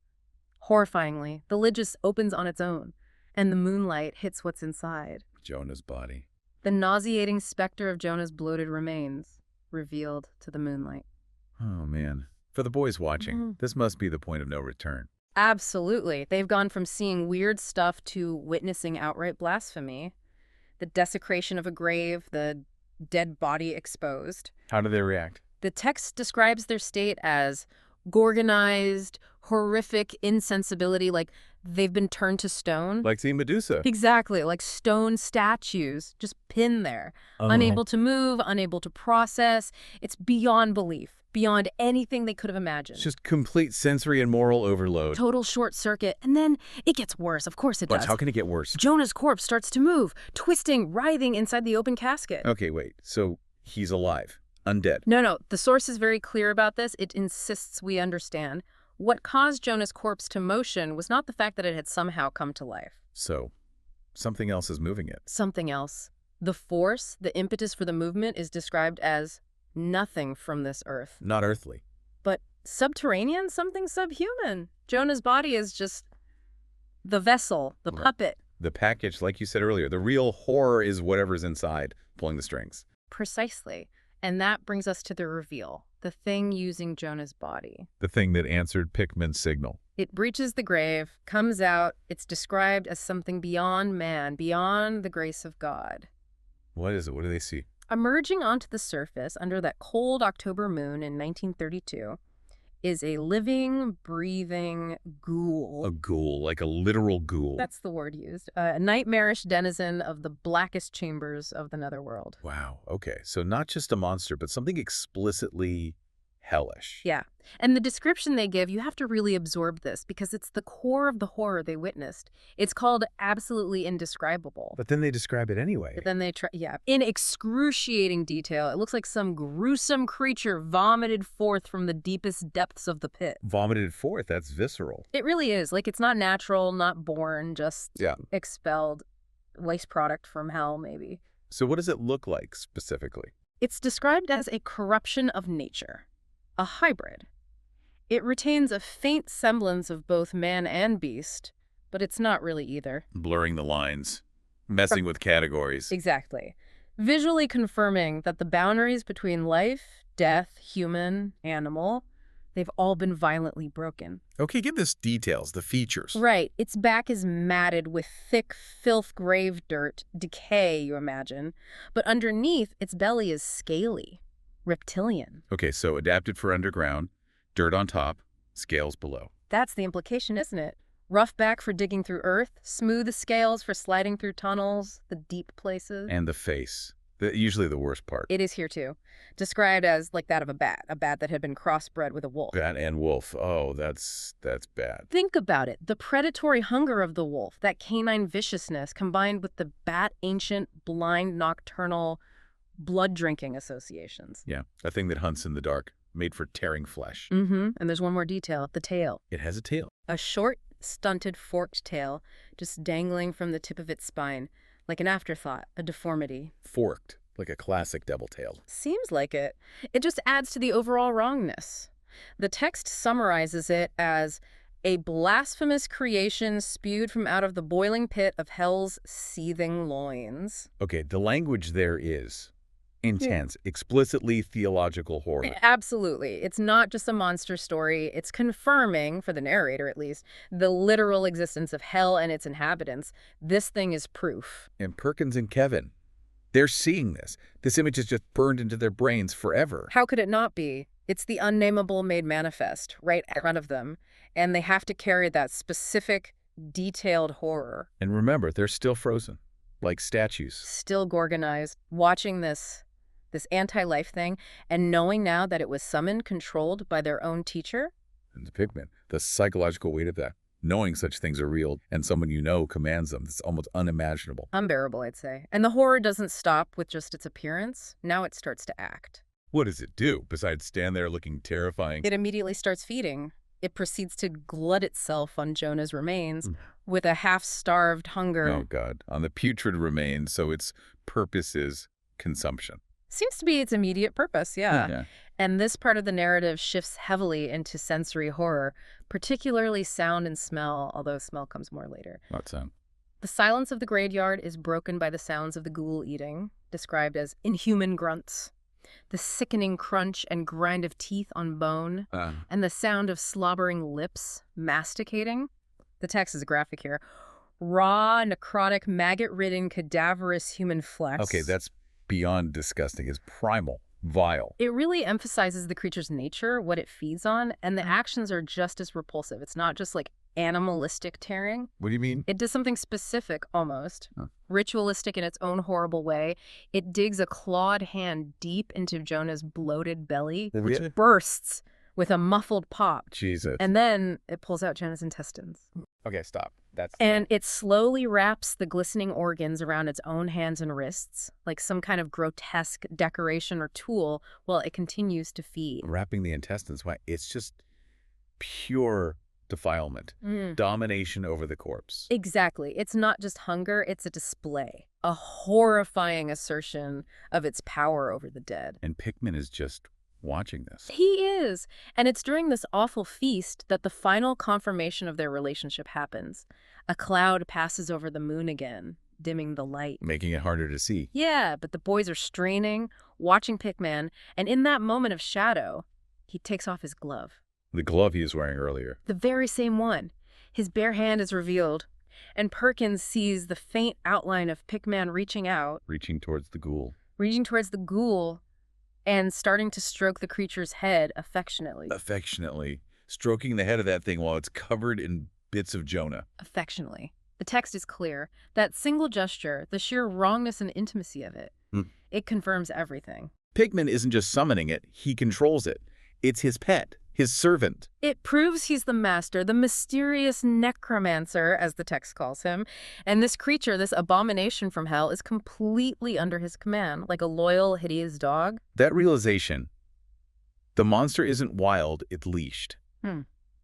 Horrifyingly, the lid just opens on its own, and the moonlight hits what's inside. Jonah's body. The nauseating specter of Jonah's bloated remains, revealed to the moonlight. Oh, man. For the boys watching, this must be the point of no return. Absolutely. They've gone from seeing weird stuff to witnessing outright blasphemy. The desecration of a grave, the dead body exposed. How do they react? The text describes their state as gorgonized, horrific insensibility, like they've been turned to stone. Like seeing Medusa. Exactly, like stone statues, just pinned there. Unable to move, unable to process. It's beyond belief, beyond anything they could have imagined. It's just complete sensory and moral overload. Total short circuit. And then it gets worse. Of course it does. How can it get worse? Jonah's corpse starts to move, twisting, writhing inside the open casket. Okay, wait. So he's alive. Undead. No. The source is very clear about this. It insists we understand. What caused Jonah's corpse to motion was not the fact that it had somehow come to life. So, something else is moving it. Something else. The force, the impetus for the movement is described as nothing from this earth. Not earthly. But subterranean, something subhuman. Jonah's body is just the vessel, the puppet. The package, like you said earlier, the real horror is whatever's inside, pulling the strings. Precisely. And that brings us to the reveal, the thing using Jonah's body. The thing that answered Pickman's signal. It breaches the grave, comes out. It's described as something beyond man, beyond the grace of God. What is it? What do they see? Emerging onto the surface under that cold October moon in 1932 is a living, breathing ghoul. A ghoul, like a literal ghoul. That's the word used. A nightmarish denizen of the blackest chambers of the netherworld. Wow. Okay. So not just a monster, but something explicitly hellish. Yeah. And the description they give, you have to really absorb this because it's the core of the horror they witnessed. It's called absolutely indescribable. But then they describe it anyway. But then they try, in excruciating detail. It looks like some gruesome creature vomited forth from the deepest depths of the pit. Vomited forth. That's visceral. It really is. Like, it's not natural, not born, just expelled. Waste product from hell, maybe. So what does it look like specifically? It's described as a corruption of nature. A hybrid. It retains a faint semblance of both man and beast, but it's not really either. Blurring the lines, messing with categories. Exactly. Visually confirming that the boundaries between life, death, human, animal, they've all been violently broken. Okay, give us details, the features. Right. Its back is matted with thick filth grave dirt, decay, you imagine. But underneath, its belly is scaly. Reptilian. Okay, so adapted for underground, dirt on top, scales below. That's the implication, isn't it? Rough back for digging through earth, smooth scales for sliding through tunnels, the deep places. And the face. Usually the worst part. It is here too. Described as like that of a bat that had been crossbred with a wolf. Bat and wolf. Oh, that's bad. Think about it. The predatory hunger of the wolf, that canine viciousness combined with the bat ancient, blind, nocturnal, blood-drinking associations. Yeah, a thing that hunts in the dark, made for tearing flesh. And there's one more detail, the tail. It has a tail. A short, stunted, forked tail, just dangling from the tip of its spine, like an afterthought, a deformity. Forked, like a classic devil-tailed. Seems like it. It just adds to the overall wrongness. The text summarizes it as a blasphemous creation spewed from out of the boiling pit of hell's seething loins. Okay, the language there is intense, explicitly theological horror. Absolutely. It's not just a monster story. It's confirming, for the narrator at least, the literal existence of hell and its inhabitants. This thing is proof. And Perkins and Kevin, they're seeing this. This image is just burned into their brains forever. How could it not be? It's the unnameable made manifest right in front of them, and they have to carry that specific, detailed horror. And remember, they're still frozen, like statues. Still gorgonized, watching this anti-life thing, and knowing now that it was summoned, controlled by their own teacher. And the Pickman, the psychological weight of that, knowing such things are real and someone you know commands them, it's almost unimaginable. Unbearable, I'd say. And the horror doesn't stop with just its appearance. Now it starts to act. What does it do besides stand there looking terrifying? It immediately starts feeding. It proceeds to glut itself on Jonah's remains with a half-starved hunger. Oh, God. On the putrid remains, so its purpose is consumption. Seems to be its immediate purpose, yeah. And this part of the narrative shifts heavily into sensory horror, particularly sound and smell, although smell comes more later. What sound? The silence of the graveyard is broken by the sounds of the ghoul eating, described as inhuman grunts. The sickening crunch and grind of teeth on bone, and the sound of slobbering lips masticating. The text is graphic here. Raw, necrotic, maggot-ridden, cadaverous human flesh. Okay, that's beyond disgusting. It's primal, vile. It really emphasizes the creature's nature, what it feeds on, and the actions are just as repulsive. It's not just like animalistic tearing. What do you mean? It does something specific, almost. Ritualistic in its own horrible way. It digs a clawed hand deep into Jonah's bloated belly, which bursts with a muffled pop. Jesus. And then it pulls out Jonah's intestines. Okay, stop. And it slowly wraps the glistening organs around its own hands and wrists, like some kind of grotesque decoration or tool, while it continues to feed. Wrapping the intestines, why? It's just pure defilement, Mm. domination over the corpse. Exactly. It's not just hunger, it's a display. A horrifying assertion of its power over the dead. And Pickman is just watching this. He is. And it's during this awful feast that the final confirmation of their relationship happens. A cloud passes over the moon again, dimming the light. Making it harder to see. Yeah, but the boys are straining, watching Pickman, and in that moment of shadow, he takes off his glove. The glove he was wearing earlier. The very same one. His bare hand is revealed, and Perkins sees the faint outline of Pickman reaching out, Reaching towards the ghoul. and starting to stroke the creature's head affectionately. Affectionately. Stroking the head of that thing while it's covered in bits of Jonah. Affectionately. The text is clear. That single gesture, the sheer wrongness and intimacy of it, it confirms everything. Pickman isn't just summoning it, he controls it. It's his pet, his servant. It proves he's the master, the mysterious necromancer, as the text calls him. And this creature, this abomination from hell, is completely under his command, like a loyal, hideous dog. That realization, the monster isn't wild, it's leashed.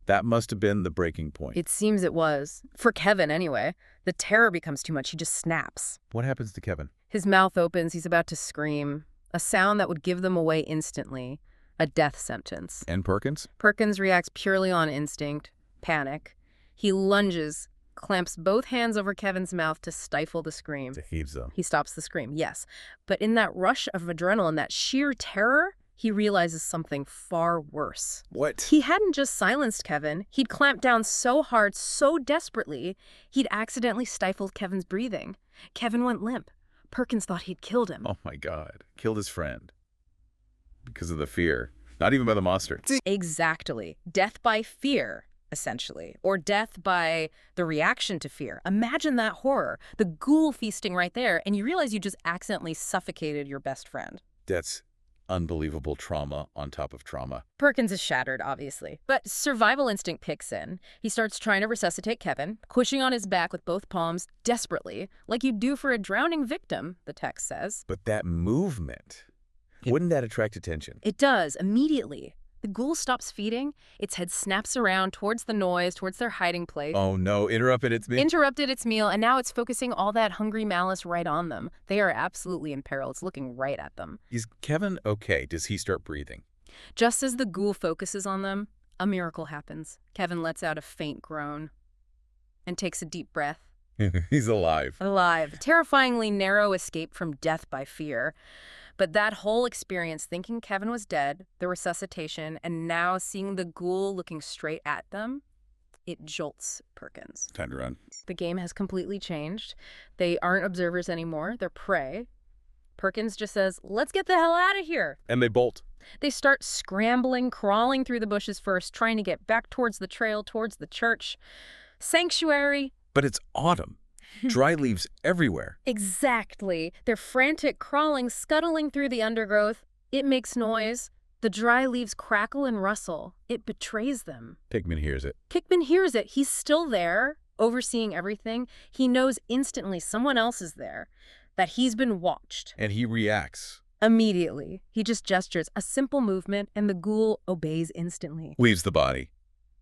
That must have been the breaking point. It seems it was. For Kevin, anyway. The terror becomes too much. He just snaps. What happens to Kevin? His mouth opens. He's about to scream. A sound that would give them away instantly. A death sentence. And Perkins? Perkins reacts purely on instinct. Panic. He lunges, clamps both hands over Kevin's mouth to stifle the scream. Saves them. He stops the scream, yes. But in that rush of adrenaline, that sheer terror, he realizes something far worse. What? He hadn't just silenced Kevin. He'd clamped down so hard, so desperately, he'd accidentally stifled Kevin's breathing. Kevin went limp. Perkins thought he'd killed him. Oh my God. Killed his friend. Because of the fear. Not even by the monster. Exactly. Death by fear, essentially. Or death by the reaction to fear. Imagine that horror. The ghoul feasting right there, and you realize you just accidentally suffocated your best friend. That's unbelievable trauma on top of trauma. Perkins is shattered, obviously. But survival instinct kicks in. He starts trying to resuscitate Kevin, pushing on his back with both palms, desperately, like you'd do for a drowning victim, the text says. But that movement, wouldn't that attract attention? It does, immediately. The ghoul stops feeding, its head snaps around towards the noise, towards their hiding place. Oh no, interrupted its meal. Interrupted its meal, and now it's focusing all that hungry malice right on them. They are absolutely in peril. It's looking right at them. Is Kevin okay? Does he start breathing? Just as the ghoul focuses on them, a miracle happens. Kevin lets out a faint groan and takes a deep breath. He's alive. Alive. Terrifyingly narrow escape from death by fear. But that whole experience, thinking Kevin was dead, the resuscitation, and now seeing the ghoul looking straight at them, it jolts Perkins. Time to run. The game has completely changed. They aren't observers anymore. They're prey. Perkins just says, "Let's get the hell out of here." And they bolt. They start scrambling, crawling through the bushes first, trying to get back towards the trail, towards the church. Sanctuary. But it's autumn. Dry leaves everywhere. Exactly. They're frantic, crawling, scuttling through the undergrowth. It makes noise. The dry leaves crackle and rustle. It betrays them. Pickman hears it. Pickman hears it. He's still there, overseeing everything. He knows instantly someone else is there, that he's been watched. And he reacts. Immediately. He just gestures a simple movement, and the ghoul obeys instantly. Leaves the body.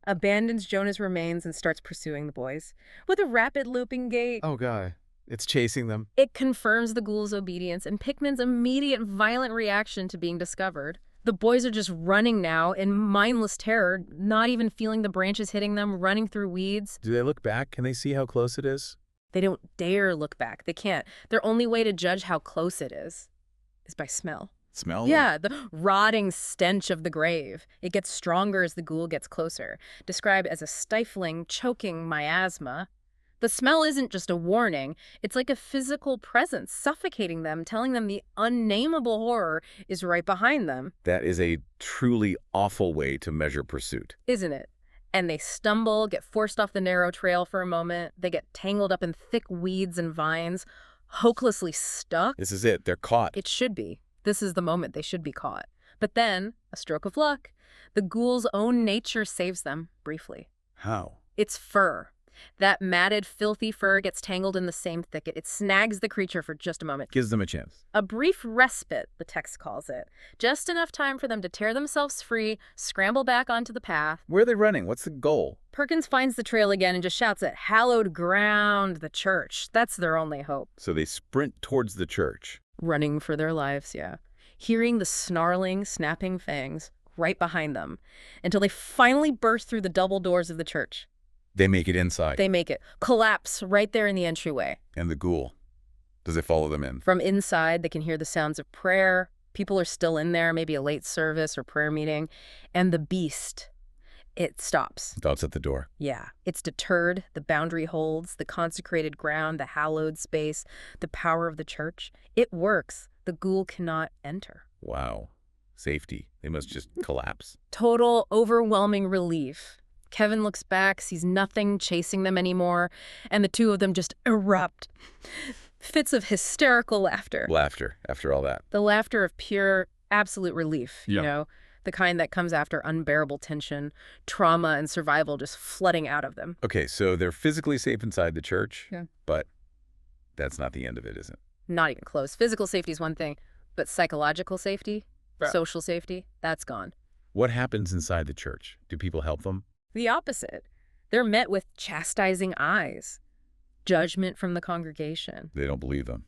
Abandons Jonah's remains and starts pursuing the boys. With a rapid looping gait, Oh, God. It's chasing them. it confirms the ghoul's obedience and Pickman's immediate violent reaction to being discovered. The boys are just running now in mindless terror, not even feeling the branches hitting them, running through weeds. Do they look back? Can they see how close it is? They don't dare look back. They can't. Their only way to judge how close it is by smell. Smell? Yeah, the rotting stench of the grave. It gets stronger as the ghoul gets closer, described as a stifling, choking miasma. The smell isn't just a warning. It's like a physical presence suffocating them, telling them the unnameable horror is right behind them. That is a truly awful way to measure pursuit. Isn't it? And they stumble, get forced off the narrow trail for a moment. They get tangled up in thick weeds and vines, hopelessly stuck. This is it. They're caught. It should be. This is the moment they should be caught. But then, a stroke of luck, the ghoul's own nature saves them, briefly. How? Its fur. That matted, filthy fur gets tangled in the same thicket. It snags the creature for just a moment. Gives them a chance. A brief respite, the text calls it. Just enough time for them to tear themselves free, scramble back onto the path. Where are they running? What's the goal? Perkins finds the trail again and just shouts at hallowed ground, the church. That's their only hope. So they sprint towards the church. Running for their lives, yeah. Hearing the snarling, snapping fangs right behind them until they finally burst through the double doors of the church. They make it inside. They make it. Collapse right there in the entryway. And the ghoul, does it follow them in? From inside, they can hear the sounds of prayer. People are still in there, maybe a late service or prayer meeting. And the beast, it stops. Stops at the door. Yeah. It's deterred. The boundary holds, the consecrated ground, the hallowed space, the power of the church. It works. The ghoul cannot enter. Wow. Safety. They must just collapse. Total, overwhelming relief. Kevin looks back, sees nothing chasing them anymore, and the two of them just erupt. Fits of hysterical laughter. Laughter after all that. The laughter of pure, absolute relief, Yeah. you know, the kind that comes after unbearable tension, trauma, and survival just flooding out of them. Okay, so they're physically safe inside the church, Yeah. but that's not the end of it, is it? Not even close. Physical safety is one thing, but psychological safety, Right. social safety, that's gone. What happens inside the church? Do people help them? The opposite. They're met with chastising eyes, judgment from the congregation. They don't believe them.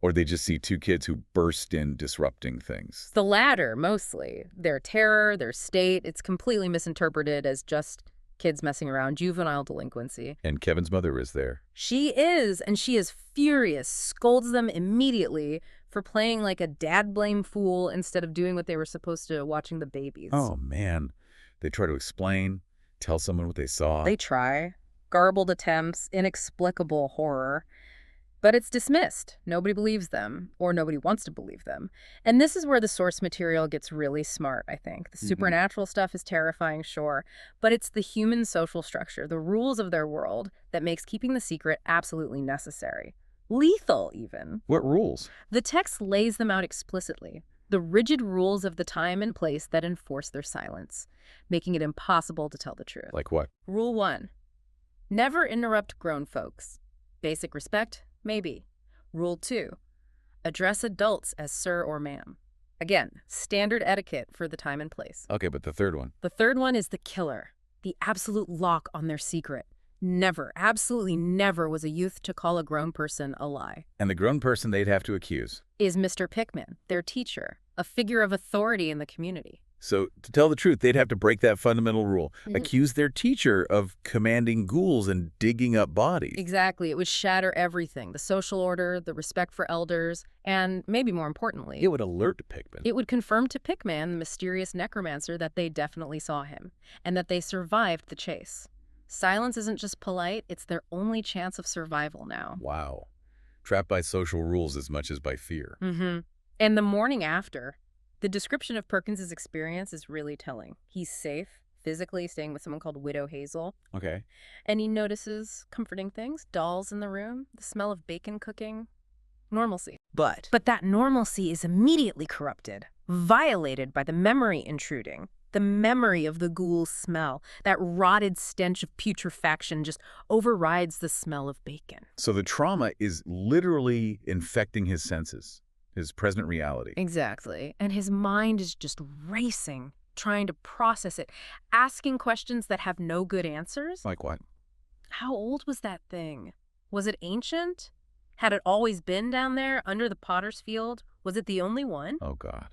Or they just see two kids who burst in disrupting things. The latter, mostly. Their terror, their state, it's completely misinterpreted as just kids messing around, juvenile delinquency. And Kevin's mother is there. She is, and she is furious, scolds them immediately for playing like a dad-blame fool instead of doing what they were supposed to, watching the babies. Oh, man. They try to explain, tell someone what they saw. They try. Garbled attempts, inexplicable horror. But it's dismissed. Nobody believes them, or nobody wants to believe them. And this is where the source material gets really smart, I think. The supernatural stuff is terrifying, sure, but it's the human social structure, the rules of their world, that makes keeping the secret absolutely necessary. Lethal, even. What rules? The text lays them out explicitly. The rigid rules of the time and place that enforce their silence, making it impossible to tell the truth. Like what? Rule 1. Never interrupt grown folks. Basic respect? Maybe. Rule 2. Address adults as sir or ma'am. Again, standard etiquette for the time and place. Okay, but the third one. The third one is the killer, the absolute lock on their secret. Never, absolutely never was a youth to call a grown person a lie. And the grown person they'd have to accuse. Is Mr. Pickman, their teacher, a figure of authority in the community. So, to tell the truth, they'd have to break that fundamental rule. Mhm. Accuse their teacher of commanding ghouls and digging up bodies. Exactly. It would shatter everything. The social order, the respect for elders, and maybe more importantly, It would alert Pickman. it would confirm to Pickman, the mysterious necromancer, that they definitely saw him, and that they survived the chase. Silence isn't just polite, it's their only chance of survival now. Wow. Trapped by social rules as much as by fear. And the morning after, the description of Perkins' experience is really telling. He's safe, physically staying with someone called Widow Hazel, Okay. and he notices comforting things, dolls in the room, the smell of bacon cooking, normalcy. But that normalcy is immediately corrupted, violated by the memory intruding. The memory of the ghoul's smell, that rotted stench of putrefaction just overrides the smell of bacon. So the trauma is literally infecting his senses, his present reality. Exactly. And his mind is just racing, trying to process it, asking questions that have no good answers. Like what? How old was that thing? Was it ancient? Had it always been down there under the potter's field? Was it the only one? Oh, God.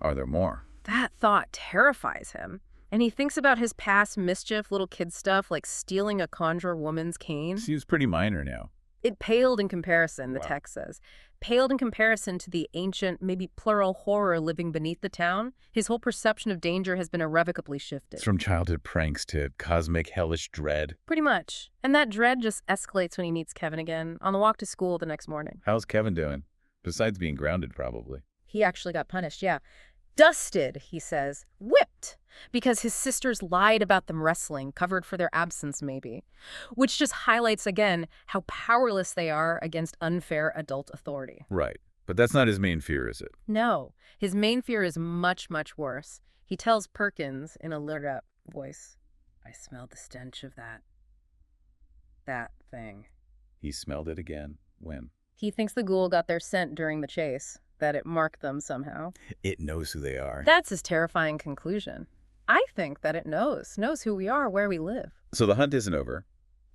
Are there more? That thought terrifies him. And he thinks about his past mischief, little kid stuff like stealing a conjurer woman's cane. Seems pretty minor now. It paled in comparison, the Wow. text says. Paled in comparison to the ancient, maybe plural horror living beneath the town. His whole perception of danger has been irrevocably shifted. It's from childhood pranks to cosmic hellish dread. Pretty much. And that dread just escalates when he meets Kevin again on the walk to school the next morning. How's Kevin doing? Besides being grounded, probably. He actually got punished, yeah. Dusted, he says. Whipped. Because his sisters lied about them wrestling, covered for their absence maybe. Which just highlights again how powerless they are against unfair adult authority. Right. But that's not his main fear, is it? No. His main fear is much, much worse. He tells Perkins in a lit up voice, I smell the stench of that. that thing. He smelled it again. When? He thinks the ghoul got their scent during the chase, that it marked them somehow. It knows who they are. That's his terrifying conclusion. I think that it knows who we are, where we live. So the hunt isn't over.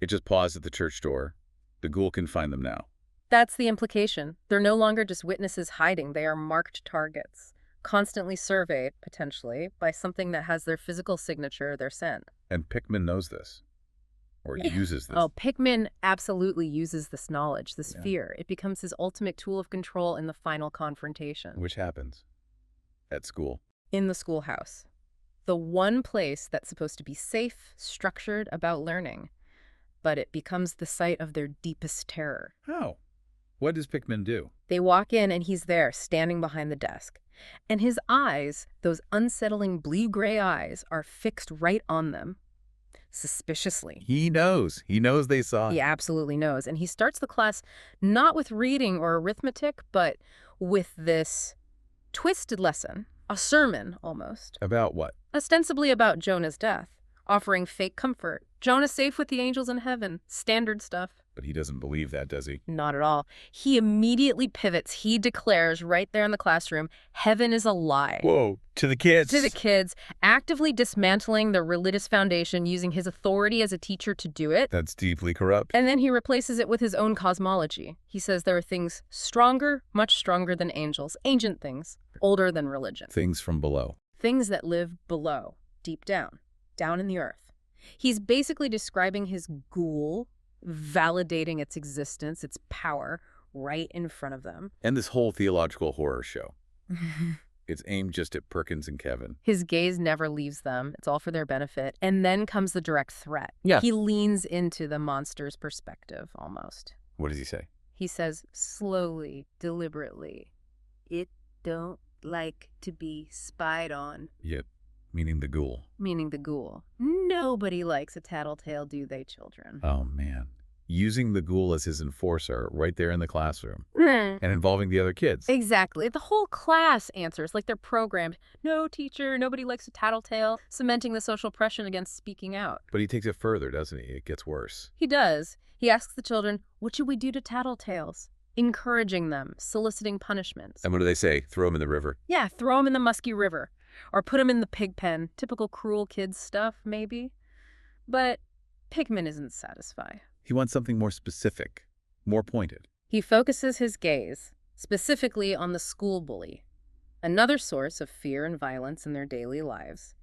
It just paused at the church door. The ghoul can find them now. That's the implication. They're no longer just witnesses hiding. They are marked targets, constantly surveyed, potentially, by something that has their physical signature, their scent. And Pickman knows this. Or uses this. Oh, Pickman absolutely uses this knowledge, this fear. It becomes his ultimate tool of control in the final confrontation. Which happens at school. In the schoolhouse. The one place that's supposed to be safe, structured, about learning. But it becomes the site of their deepest terror. How? What does Pickman do? They walk in and he's there, standing behind the desk. And his eyes, those unsettling blue-gray eyes, are fixed right on them. Suspiciously. He knows. He knows they saw it. He absolutely knows. And he starts the class not with reading or arithmetic, but with this twisted lesson, a sermon almost. About what? Ostensibly about Jonah's death, offering fake comfort. Jonah's safe with the angels in heaven. Standard stuff. But he doesn't believe that, does he? Not at all. He immediately pivots. He declares right there in the classroom, heaven is a lie. Whoa, to the kids. To the kids, actively dismantling the religious foundation, using his authority as a teacher to do it. That's deeply corrupt. And then he replaces it with his own cosmology. He says there are things stronger, much stronger than angels, ancient things, older than religion. Things from below. Things that live below, deep down in the earth. He's basically describing his ghoul, validating its existence, its power, right in front of them. And this whole theological horror show. It's aimed just at Perkins and Kevin. His gaze never leaves them. It's all for their benefit. And then comes the direct threat. Yeah. He leans into the monster's perspective, almost. What does he say? He says, slowly, deliberately, it don't like to be spied on. Yep. Meaning the ghoul. Meaning the ghoul. Nobody likes a tattletale, do they, children? Oh, man. Using the ghoul as his enforcer right there in the classroom. And involving the other kids. Exactly. The whole class answers like they're programmed. No, teacher, nobody likes a tattletale, cementing the social pressure against speaking out. But he takes it further, doesn't he? It gets worse. He does. He asks the children, what should we do to tattletales? Encouraging them, soliciting punishments. And what do they say? Throw him in the river. Yeah, throw him in the musky river. Or put him in the pig pen. Typical cruel kids stuff, maybe. But Pickman isn't satisfied. He wants something more specific, more pointed. He focuses his gaze specifically on the school bully, another source of fear and violence in their daily lives,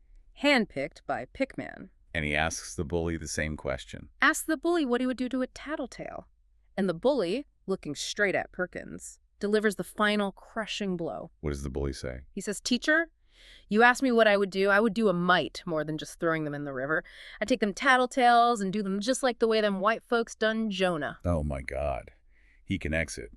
handpicked by Pickman. And he asks the bully the same question. Asks the bully what he would do to a tattletale. And the bully, looking straight at Perkins, delivers the final crushing blow. What does the bully say? He says, teacher, you asked me what I would do a mite more than just throwing them in the river. I'd take them tattletales and do them just like the way them white folks done Jonah. Oh, my God. He connects it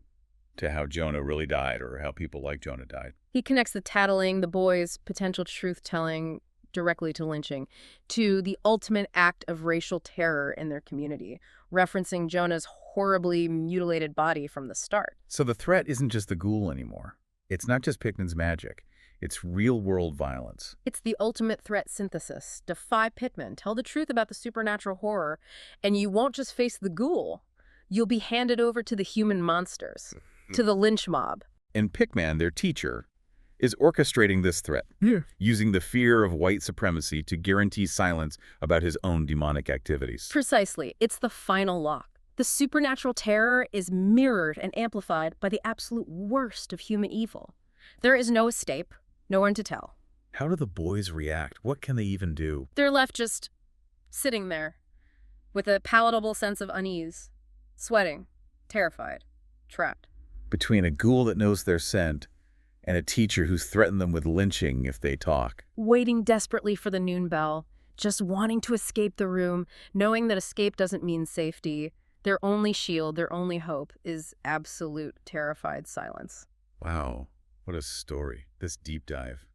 to how Jonah really died or how people like Jonah died. He connects the tattling, the boys' potential truth-telling directly to lynching, to the ultimate act of racial terror in their community, referencing Jonah's horribly mutilated body from the start. So the threat isn't just the ghoul anymore. It's not just Pickman's magic. It's real-world violence. It's the ultimate threat synthesis. Defy Pickman. Tell the truth about the supernatural horror, and you won't just face the ghoul. You'll be handed over to the human monsters, to the lynch mob. And Pickman, their teacher, is orchestrating this threat, using the fear of white supremacy to guarantee silence about his own demonic activities. Precisely. It's the final lock. The supernatural terror is mirrored and amplified by the absolute worst of human evil. There is no escape, no one to tell. How do the boys react? What can they even do? They're left just sitting there with a palatable sense of unease, sweating, terrified, trapped. Between a ghoul that knows their scent and a teacher who's threatened them with lynching if they talk. Waiting desperately for the noon bell, just wanting to escape the room, knowing that escape doesn't mean safety. Their only shield, their only hope is absolute terrified silence. Wow, what a story. This deep dive.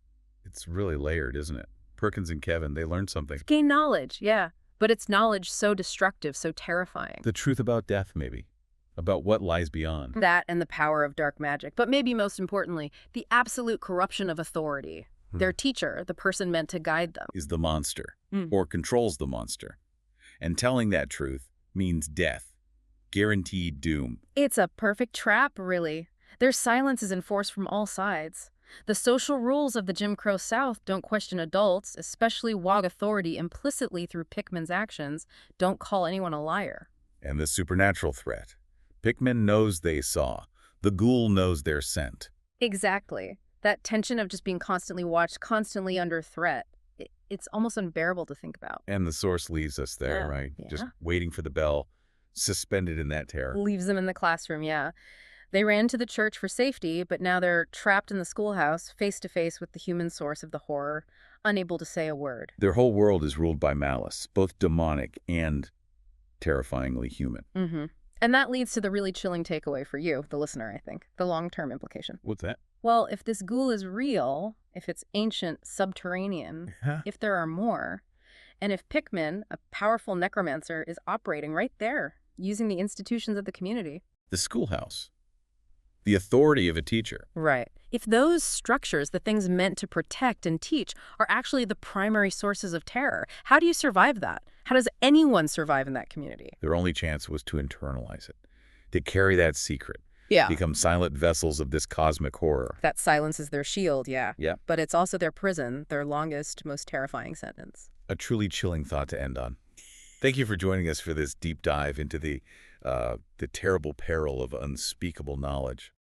It's really layered, isn't it? Perkins and Kevin, they learned something. Gain knowledge, yeah. But it's knowledge so destructive, so terrifying. The truth about death, maybe. About what lies beyond. That and the power of dark magic. But maybe most importantly, the absolute corruption of authority. Their teacher, the person meant to guide them. Is the monster, or controls the monster. And telling that truth means death, guaranteed doom. It's a perfect trap, really. Their silence is enforced from all sides. The social rules of the Jim Crow South don't question adults, especially WOG authority implicitly through Pickman's actions, don't call anyone a liar. And the supernatural threat. Pickman knows they saw. The ghoul knows their scent. Exactly. That tension of just being constantly watched, constantly under threat. It's almost unbearable to think about. And the source leaves us there, Yeah, right? yeah. Just waiting for the bell, suspended in that terror. Leaves them in the classroom, yeah. They ran to the church for safety, but now they're trapped in the schoolhouse, face to face with the human source of the horror, unable to say a word. Their whole world is ruled by malice, both demonic and terrifyingly human. And that leads to the really chilling takeaway for you, the listener, I think, the long-term implication. What's that? Well, if this ghoul is real, if it's ancient, subterranean, if there are more, and if Pickman, a powerful necromancer, is operating right there, using the institutions of the community. The schoolhouse. The authority of a teacher. Right. If those structures, the things meant to protect and teach, are actually the primary sources of terror, how do you survive that? How does anyone survive in that community? Their only chance was to internalize it, to carry that secret, become silent vessels of this cosmic horror. That silence is their shield, yeah. Yeah. But it's also their prison, their longest, most terrifying sentence. A truly chilling thought to end on. Thank you for joining us for this deep dive into the terrible peril of unspeakable knowledge.